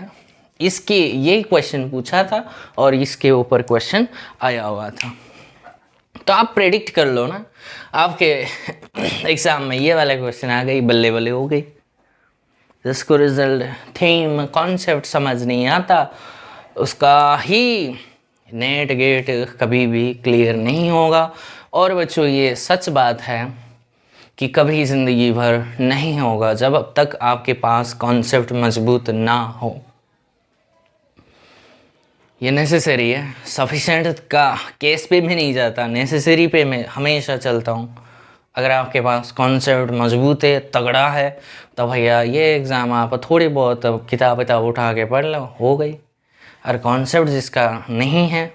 इसके ये क्वेश्चन पूछा था और इसके ऊपर क्वेश्चन आया हुआ था, तो आप प्रेडिक्ट कर लो ना, आपके एग्ज़ाम में ये वाला क्वेश्चन आ गई, बल्ले बल्ले हो गई। जिसको रिजल्ट थीम कॉन्सेप्ट समझ नहीं आता उसका ही नेट गेट कभी भी क्लियर नहीं होगा। और बच्चों ये सच बात है कि कभी ज़िंदगी भर नहीं होगा जब तक आपके पास कॉन्सेप्ट मजबूत ना हो। ये नेसेसरी है, सफिशेंट का केस पे भी नहीं जाता, नेसेसरी पे मैं हमेशा चलता हूँ। अगर आपके पास कॉन्सेप्ट मजबूत है, तगड़ा है, तो भैया ये एग्ज़ाम आप थोड़ी बहुत किताब उठा के पढ़ लो, हो गई। और कॉन्सेप्ट जिसका नहीं है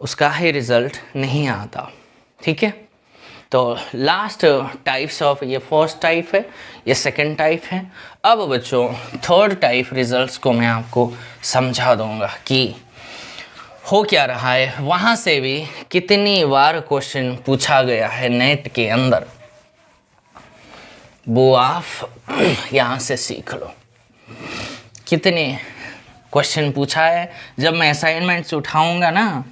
उसका ही रिज़ल्ट नहीं आता, ठीक है। तो लास्ट टाइप्स ऑफ, ये फर्स्ट टाइप है, ये सेकंड टाइप है। अब बच्चों थर्ड टाइप रिजल्ट्स को मैं आपको समझा दूंगा कि हो क्या रहा है, वहाँ से भी कितनी बार क्वेश्चन पूछा गया है नेट के अंदर, वो आप यहाँ से सीख लो। कितने क्वेश्चन पूछा है, जब मैं असाइनमेंट्स उठाऊंगा ना,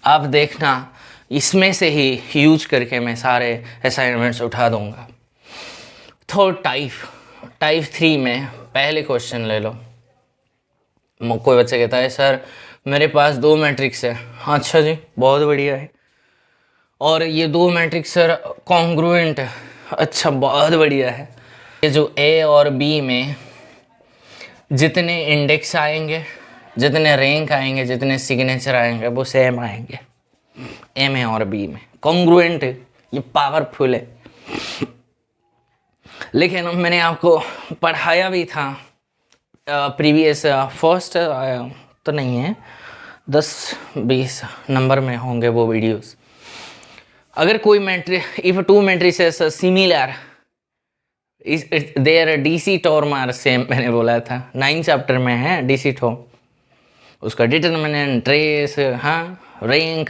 आप देखना इसमें से ही यूज करके मैं सारे असाइनमेंट्स उठा दूंगा। थर्ड टाइप 3 में पहले क्वेश्चन ले लो। कोई बच्चा कहता है सर मेरे पास 2 मैट्रिक्स है, अच्छा जी बहुत बढ़िया है, और ये 2 मैट्रिक्स सर कॉन्ग्रुएंट है, अच्छा बहुत बढ़िया है। ये जो ए और बी में जितने इंडेक्स आएंगे, जितने रैंक आएंगे, जितने सिग्नेचर आएंगे, वो सेम आएंगे ए में और बी में, कॉन्ग्रुएंट है, ये पावरफुल है। लेकिन मैंने आपको पढ़ाया भी था प्रीवियस फर्स्ट तो नहीं है, 10-20 नंबर में होंगे वो वीडियोस। अगर कोई matrix, if 2 matrices similar their DC term are same, मैंने बोला था 9 चैप्टर में है डीसी टॉर्म, उसका डिटर्मिनेंट, ट्रेस, हाँ, रैंक,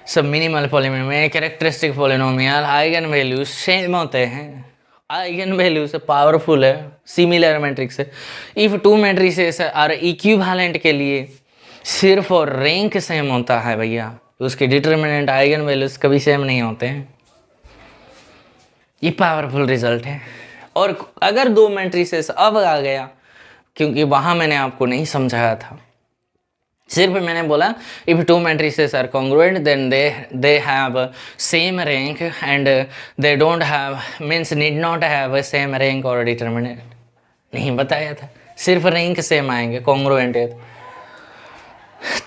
सब मिनिमल पॉलिनोमियल में characteristic polynomial, eigen values same होते हैं, आइगन वैल्यू से पावरफुल है, सिमिलर मैट्रिक्स है। इफ 2 मैट्रिसेस आर इक्विवेलेंट के लिए सिर्फ और रैंक सेम होता है भैया, उसके डिटर्मिनेंट, आइगन वैल्यूज कभी सेम नहीं होते हैं। ये पावरफुल रिजल्ट है, और अगर 2 मैट्रिसेस अब आ गया, क्योंकि वहां मैंने आपको नहीं समझाया था, सिर्फ मैंने बोला if 2 matrices are congruent then they have same rank and they don't have means need not have same rank और डिटर्मिनेंट, नहीं बताया था, सिर्फ रैंक सेम आएंगे कॉन्ग्रुएंट है।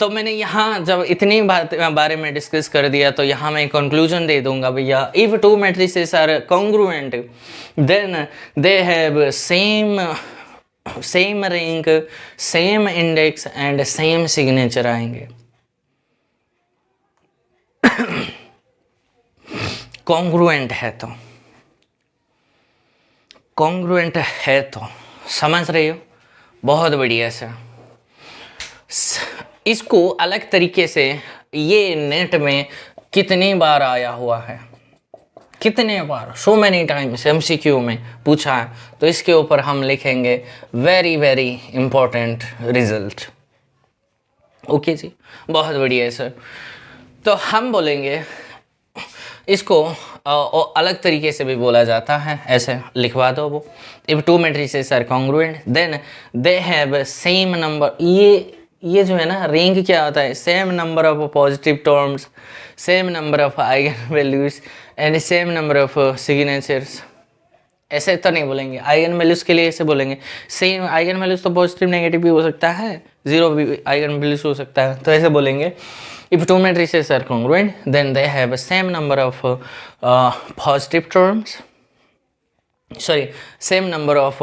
तो मैंने यहाँ जब इतनी बात बारे में डिस्कस कर दिया तो यहाँ मैं कंक्लूजन दे दूंगा भैया, if 2 matrices are congruent then they have same rank, same index and same signature आएंगे। कॉन्ग्रुएंट है तो, कॉन्ग्रुएंट है तो समझ रहे हो, बहुत बढ़िया सर। इसको अलग तरीके से ये नेट में कितनी बार आया हुआ है, कितने बार, सो मैनी टाइम्स एमसीक्यू में पूछा है, तो इसके ऊपर हम लिखेंगे very very important result. Okay जी, बहुत बढ़िया है सर। तो हम बोलेंगे इसको अलग तरीके से भी बोला जाता है, ऐसे लिखवा दो वो, if 2 matrices are congruent then they have same number, ये जो है ना रैंक क्या होता है, same number of positive terms, same number of eigen values and same number of signatures. ऐसे तो नहीं बोलेंगे, आइगन वैल्यूज के लिए ऐसे बोलेंगे, सेम आइगन वैल्यूज तो पॉजिटिव नेगेटिव भी हो सकता है, 0 भी आइगन वैल्यूज हो सकता है, तो ऐसे बोलेंगे if 2 matrices are congruent then they have same number of positive terms, sorry same number of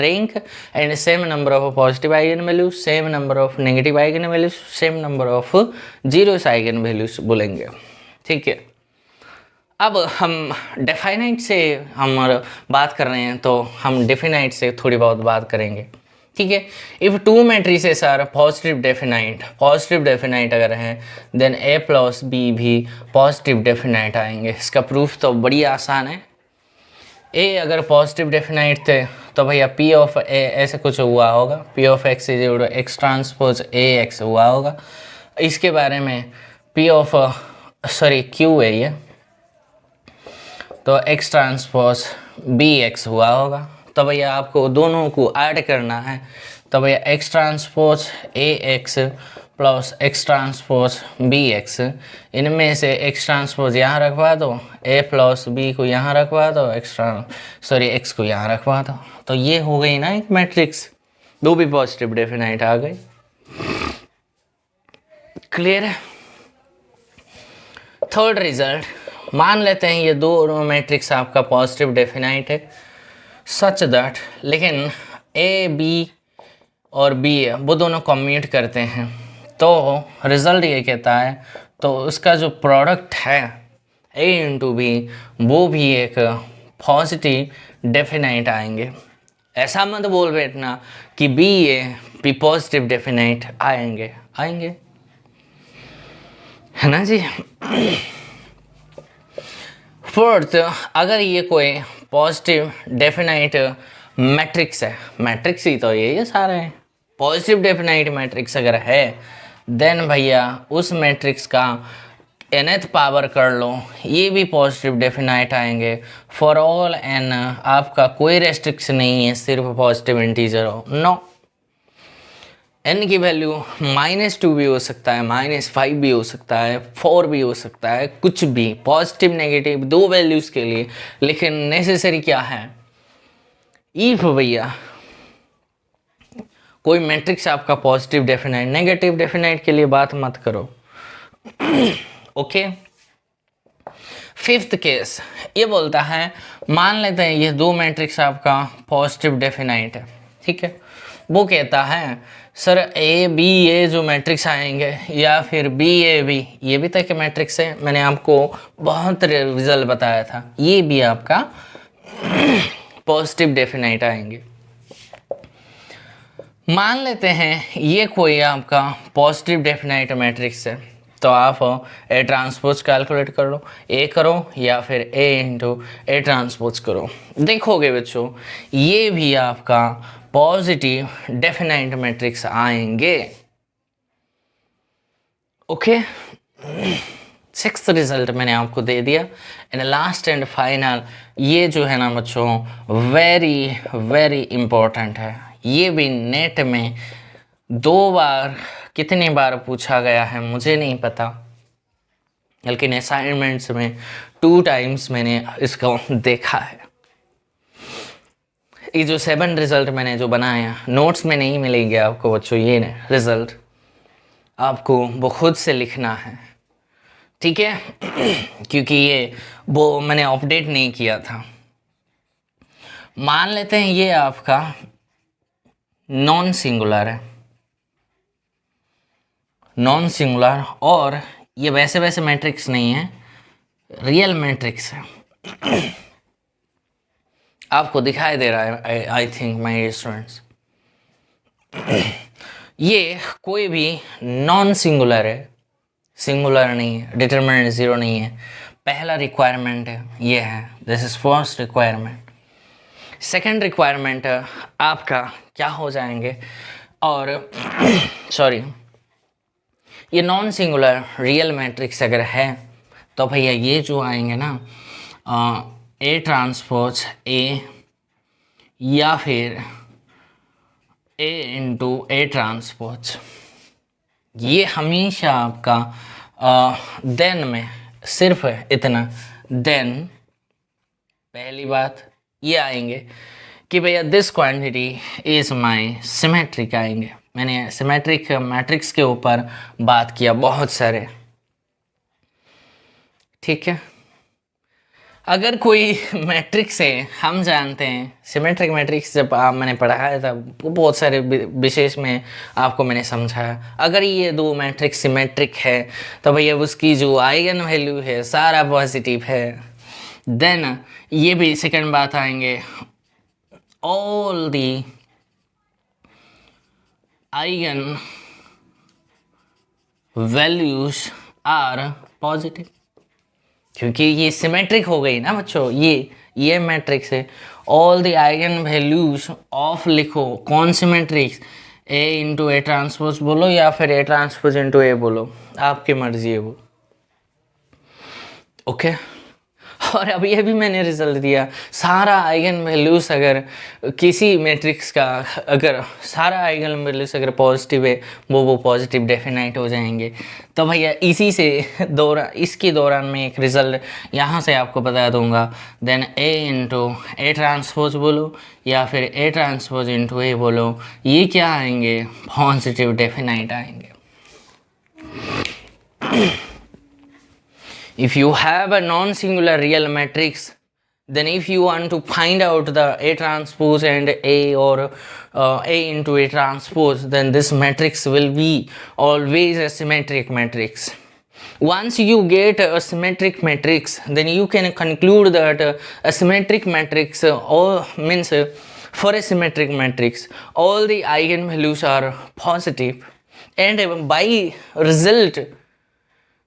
rank and same number of positive eigenvalues, same number of negative eigenvalues, same number of zeros eigenvalues बोलेंगे। ठीक है, अब हम definite से हम बात कर रहे हैं तो हम डेफिनाइट से थोड़ी बहुत बात करेंगे। ठीक है, if 2 matrices are positive definite अगर हैं देन a प्लस b भी पॉजिटिव डेफिनाइट आएंगे। इसका प्रूफ तो बड़ी आसान है, ए अगर पॉजिटिव डेफिनाइट थे तो भैया पी ऑफ ए ऐसे कुछ हुआ होगा, P of x is equal to x transpose A x हुआ होगा। इसके बारे में पी ऑफ क्यू है ये, तो एक्स ट्रांसपोज बी एक्स हुआ होगा। तो भैया आपको दोनों को ऐड करना है, तो भैया x transpose A x plus x transpose B x, इनमें से एक्स ट्रांसपोज यहाँ रखवा दो, ए प्लस बी को यहाँ रखवा दो, एक्स को यहाँ रखवा दो, तो ये हो गई ना एक मैट्रिक्स, 2 भी पॉजिटिव डेफिनाइट आ गई। क्लियर है। थर्ड रिजल्ट, मान लेते हैं ये 2 मैट्रिक्स आपका पॉजिटिव डेफिनाइट है सच दैट, लेकिन ए बी और बी वो दोनों कम्यूट करते हैं, तो रिजल्ट ये कहता है तो उसका जो प्रोडक्ट है ए इंटू बी वो भी एक पॉजिटिव डेफिनाइट आएंगे। ऐसा मत बोल बैठना कि बी ए भी पॉजिटिव डेफिनाइट आएंगे है ना जी। फोर्थ, अगर ये कोई पॉजिटिव डेफिनाइट मैट्रिक्स है, मैट्रिक्स ही तो ये सारे हैं, पॉजिटिव डेफिनाइट मैट्रिक्स अगर है देन भैया उस मैट्रिक्स का nth पावर कर लो, ये भी पॉजिटिव डेफिनाइट आएंगे। फॉर ऑल एन आपका कोई रेस्ट्रिक्शन नहीं है, सिर्फ पॉजिटिव इंटीजर हो। नो, n की वैल्यू -2 भी हो सकता है, -5 भी हो सकता है, 4 भी हो सकता है, कुछ भी, पॉजिटिव नेगेटिव 2 वैल्यूज के लिए। लेकिन नेसेसरी क्या है, इफ भैया कोई मैट्रिक्स आपका पॉजिटिव डेफिनाइट, नेगेटिव डेफिनाइट के लिए बात मत करो। ओके। फिफ्थ केस ये बोलता है, मान लेते हैं ये 2 मैट्रिक्स आपका पॉजिटिव डेफिनाइट है, ठीक है। वो कहता है सर ए बी ए जो मैट्रिक्स आएंगे या फिर बी ए बी, ये भी तक मैट्रिक्स है, मैंने आपको बहुत रिजल्ट बताया था, ये भी आपका पॉजिटिव डेफिनाइट आएंगे। मान लेते हैं ये कोई आपका पॉजिटिव डेफिनाइट मैट्रिक्स है, तो आप ए ट्रांसपोज कैलकुलेट कर लो, ए करो या फिर ए इंटू ए ट्रांसपोज करो, देखोगे बच्चों ये भी आपका पॉजिटिव डेफिनाइट मैट्रिक्स आएंगे। ओके, सिक्स्थ रिजल्ट मैंने आपको दे दिया। एंड लास्ट एंड फाइनल, ये जो है ना बच्चों वेरी वेरी इम्पोर्टेंट है। ये भी नेट में 2 बार कितनी बार पूछा गया है मुझे नहीं पता, लेकिन असाइनमेंट्स में 2 टाइम्स मैंने इसको देखा है। ये जो 7 रिजल्ट मैंने जो बनाया, नोट्स में नहीं मिलेंगे आपको बच्चों ये रिजल्ट, आपको वो खुद से लिखना है, ठीक है? क्योंकि ये वो मैंने अपडेट नहीं किया था। मान लेते हैं ये आपका नॉन सिंगुलर है, नॉन सिंगुलर, और ये वैसे वैसे मैट्रिक्स नहीं है, रियल मैट्रिक्स है। आपको दिखाई दे रहा है आई थिंक माय स्टूडेंट्स। ये कोई भी नॉन सिंगुलर है, सिंगुलर नहीं है, डिटरमिनेंट 0 नहीं है। पहला रिक्वायरमेंट है ये है, this is first requirement. Second requirement आपका क्या हो जाएंगे, और सॉरी, ये नॉन सिंगुलर रियल मैट्रिक्स अगर है तो भैया ये जो आएंगे ना ए ट्रांसपोज ए या फिर ए इंटू ए ट्रांसपोज, ये हमेशा आपका देन में सिर्फ इतना देन, पहली बात ये आएंगे कि भैया this quantity is my symmetric आएंगे। मैंने सिमेट्रिक मैट्रिक्स के ऊपर बात किया बहुत सारे, ठीक है? अगर कोई मैट्रिक्स है, हम जानते हैं सिमेट्रिक मैट्रिक्स जब मैंने पढ़ाया था बहुत सारे विशेष में आपको मैंने समझाया। अगर ये 2 मैट्रिक्स सिमेट्रिक है तो भैया उसकी जो आइगन वैल्यू है सारा पॉजिटिव है। देन ये भी सेकंड बात आएंगे, all the eigen values are positive, क्योंकि ये सिमेट्रिक हो गई ना बच्चों, ये मैट्रिक्स है। All the eigen values of लिखो कौन सी matrix, A into A transpose बोलो या फिर ए ट्रांसपोज इंटू ए बोलो, आपकी मर्जी है वो, ओके? और अब ये भी मैंने रिजल्ट दिया, सारा आइगन वैल्यूज अगर किसी मैट्रिक्स का अगर सारा आइगन वैल्यूज अगर पॉजिटिव है वो पॉजिटिव डेफिनाइट हो जाएंगे। तो भैया इसी से इसके दौरान मैं एक रिजल्ट यहाँ से आपको बता दूंगा। Then A into A transpose बोलो या फिर ए ट्रांसपोज इंटू ए बोलो, ये क्या आएंगे, पॉजिटिव डेफिनाइट आएंगे। If you have a non-singular real matrix, then if you want to find out the A transpose and A or A into A transpose, then this matrix will be always a symmetric matrix. Once you get a symmetric matrix, then you can conclude that a symmetric matrix or means for a symmetric matrix all the eigenvalues are positive, and by result,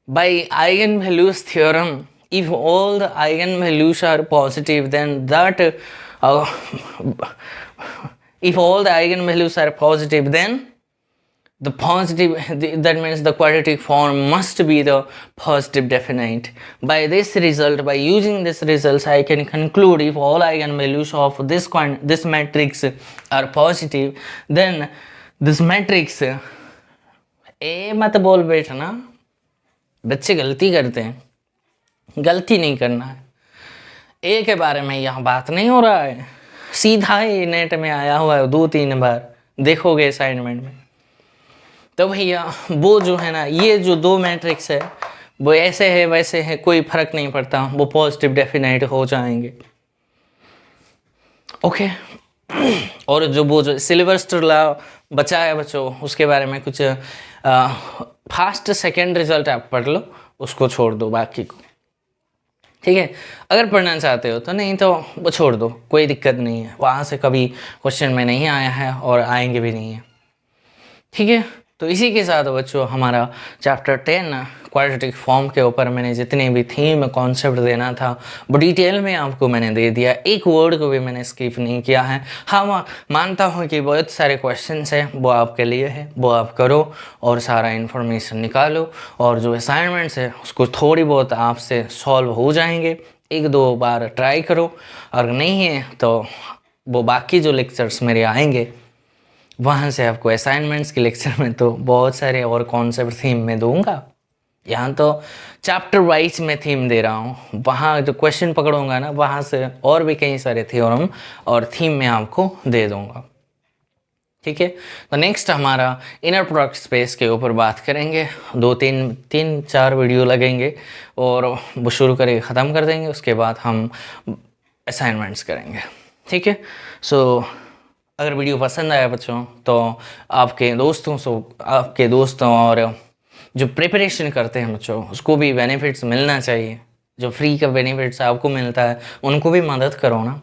by eigenvalues theorem, if all the eigenvalues are positive, then that if all the eigenvalues are positive, then the positive, that means the quadratic form must be the positive definite. By this result, by using this results, I can conclude if all eigenvalues of this matrix are positive, then this matrix ए मत बोल बैठना, बच्चे गलती करते हैं, गलती नहीं करना है। ए के बारे में यहाँ बात नहीं हो रहा है, सीधा ही नेट में आया हुआ है, 2-3 बार देखोगे असाइनमेंट में। तो भैया वो जो है ना, ये जो 2 मैट्रिक्स है वो ऐसे है वैसे है, कोई फर्क नहीं पड़ता, वो पॉजिटिव डेफिनाइट हो जाएंगे, ओके? और जो वो जो सिल्वेस्टर लॉ बचा है बच्चों, उसके बारे में कुछ फर्स्ट सेकंड रिजल्ट आप पढ़ लो, उसको छोड़ दो बाकी को, ठीक है? अगर पढ़ना चाहते हो तो, नहीं तो वो छोड़ दो, कोई दिक्कत नहीं है, वहाँ से कभी क्वेश्चन में नहीं आया है और आएंगे भी नहीं है, ठीक है? तो इसी के साथ बच्चों हमारा चैप्टर 10 क्वाड्रेटिक फॉर्म के ऊपर मैंने जितने भी थीम कॉन्सेप्ट देना था वो डिटेल में आपको मैंने दे दिया, एक वर्ड को भी मैंने स्किप नहीं किया है। हाँ, मैं मानता हूँ कि बहुत सारे क्वेश्चंस हैं वो आपके लिए है, वो आप करो और सारा इन्फॉर्मेशन निकालो, और जो असाइनमेंट्स है उसको थोड़ी बहुत आपसे सॉल्व हो जाएंगे, एक दो बार ट्राई करो, अगर नहीं है तो वो बाकी जो लेक्चर्स मेरे आएंगे वहाँ से आपको असाइनमेंट्स के लेक्चर में तो बहुत सारे और कॉन्सेप्ट थीम में दूंगा। यहाँ तो चैप्टर वाइज में थीम दे रहा हूँ, वहाँ जो क्वेश्चन पकड़ूंगा ना वहाँ से और भी कई सारे थ्योरम और थीम में आपको दे दूंगा। ठीक है, तो नेक्स्ट हमारा इनर प्रोडक्ट स्पेस के ऊपर बात करेंगे। तीन चार वीडियो लगेंगे और वो शुरू करके ख़त्म कर देंगे, उसके बाद हम असाइनमेंट्स करेंगे। ठीक है, सो अगर वीडियो पसंद आया बच्चों तो आपके दोस्तों और जो प्रिपरेशन करते हैं बच्चों उसको भी बेनिफिट्स मिलना चाहिए, जो फ्री का बेनिफिट्स आपको मिलता है उनको भी मदद करो ना।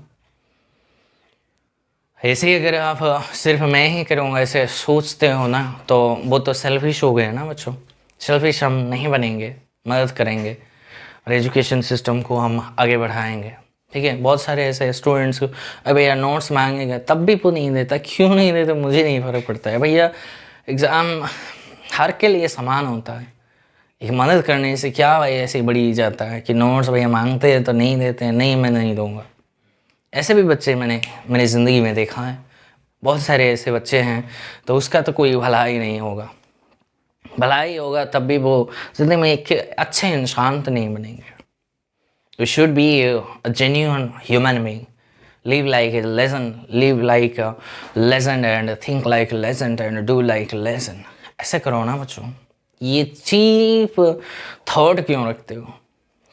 ऐसे ही अगर आप सिर्फ मैं ही करूँगा ऐसे सोचते हो ना तो वो तो सेल्फिश हो गए ना बच्चों। सेल्फिश हम नहीं बनेंगे, मदद करेंगे और एजुकेशन सिस्टम को हम आगे बढ़ाएंगे। ठीक है, बहुत सारे ऐसे स्टूडेंट्स को अरे यार नोट्स मांगेगा तब भी वो नहीं देता, क्यों नहीं देता मुझे नहीं फ़र्क पड़ता है भैया, एग्ज़ाम हर के लिए समान होता है। एक मदद करने से क्या भाई ऐसे बढ़ी जाता है कि नोट्स भैया मांगते हैं तो नहीं देते हैं, नहीं मैं नहीं दूंगा। ऐसे भी बच्चे मैंने मेरी ज़िंदगी में देखा है, बहुत सारे ऐसे बच्चे हैं, तो उसका तो कोई भलाई नहीं होगा। भलाई होगा तब भी वो ज़िंदगी में एक अच्छे इंसान तो नहीं बनेंगे। You should be a genuine human being. Live like a legend, live like a legend and think like a legend and do like a legend. ऐसे करो ना बच्चों। ये चीप थॉट क्यों रखते हो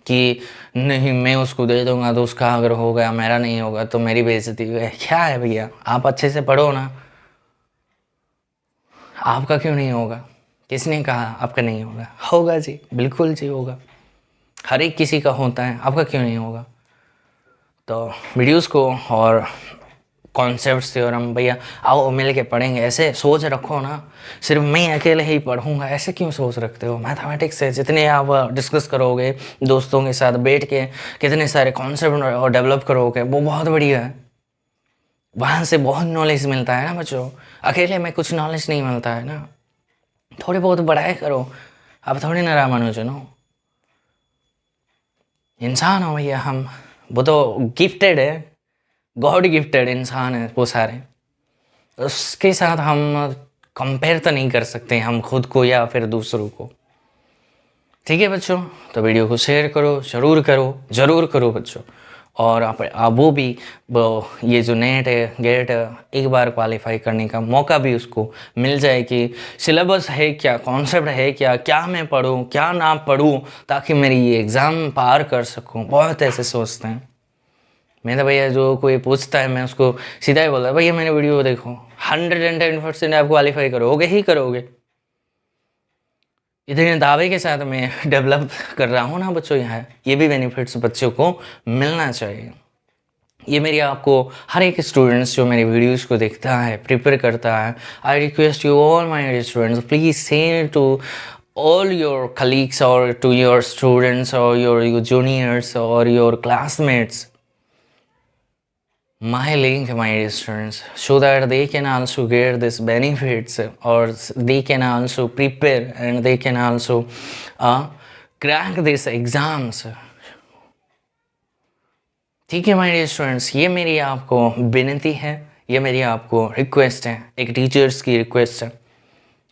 कि नहीं मैं उसको दे दूंगा तो उसका अगर हो गया मेरा नहीं होगा तो मेरी बेइज्जती है। क्या है भैया, आप अच्छे से पढ़ो ना, आपका क्यों नहीं होगा? किसने कहा आपका नहीं होगा? होगा जी, बिल्कुल जी होगा, हर एक किसी का होता है, आपका क्यों नहीं होगा? तो वीडियोस को और कॉन्सेप्ट्स थ्योरम भैया आओ मिल के पढ़ेंगे, ऐसे सोच रखो ना। सिर्फ मैं अकेले ही पढ़ूंगा ऐसे क्यों सोच रखते हो? मैथमेटिक्स से जितने आप डिस्कस करोगे दोस्तों के साथ बैठ के, कितने सारे कॉन्सेप्ट और डेवलप करोगे वो बहुत बढ़िया है, वहाँ से बहुत नॉलेज मिलता है ना बच्चों। अकेले में कुछ नॉलेज नहीं मिलता है ना, थोड़ी बहुत पढ़ाई करो। आप थोड़ी ना रामानुजन हो, इंसान हो भैया हम, वो तो गिफ्टेड है, गॉड गिफ्टेड इंसान है वो सारे, उसके साथ हम कंपेयर तो नहीं कर सकते हम खुद को या फिर दूसरों को। ठीक है बच्चों, तो वीडियो को शेयर करो, ज़रूर करो बच्चों। और आप वो भी ये जो नेट है गेट एक बार क्वालिफाई करने का मौका भी उसको मिल जाए कि सिलेबस है क्या, कॉन्सेप्ट है क्या, क्या मैं पढूं क्या ना पढूं ताकि मेरी ये एग्ज़ाम पार कर सकूं। बहुत ऐसे सोचते हैं। मैं तो भैया जो कोई पूछता है मैं उसको सीधा ही बोलता है भैया मैंने वीडियो देखो, 110% आप क्वालिफाई करोगे ही करोगे। इतने दावे के साथ मैं डेवलप कर रहा हूँ ना बच्चों, यहाँ ये भी बेनिफिट्स बच्चों को मिलना चाहिए। ये मेरी आपको हर एक स्टूडेंट्स जो मेरे वीडियोस को देखता है, प्रिपेयर करता है, I request you all my students please share to all your colleagues or to your students or your juniors or your classmates my link, my students, so that they can also get this benefits or they can also prepare and they can also crack these exams. ठीक है my dear students, ये मेरी आपको विनती है, ये मेरी आपको रिक्वेस्ट है, एक टीचर्स की रिक्वेस्ट है।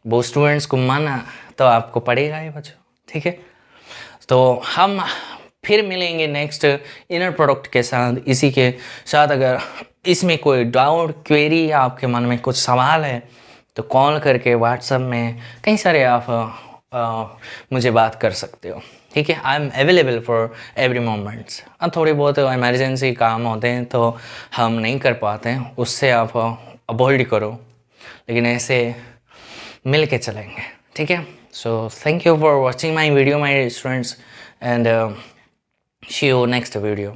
वो स्टूडेंट्स को माना तो आपको पड़ेगा ही बच्चों। ठीक है, तो हम फिर मिलेंगे नेक्स्ट इनर प्रोडक्ट के साथ। इसी के साथ अगर इसमें कोई डाउट क्वेरी या आपके मन में कुछ सवाल है तो कॉल करके व्हाट्सएप में कई सारे आप मुझे बात कर सकते हो। ठीक है, I am available for every moments. थोड़े बहुत इमरजेंसी काम होते हैं तो हम नहीं कर पाते हैं, उससे आप अवॉइड करो, लेकिन ऐसे मिल के चलेंगे। ठीक है, so thank you for watching my video my students and see you next video.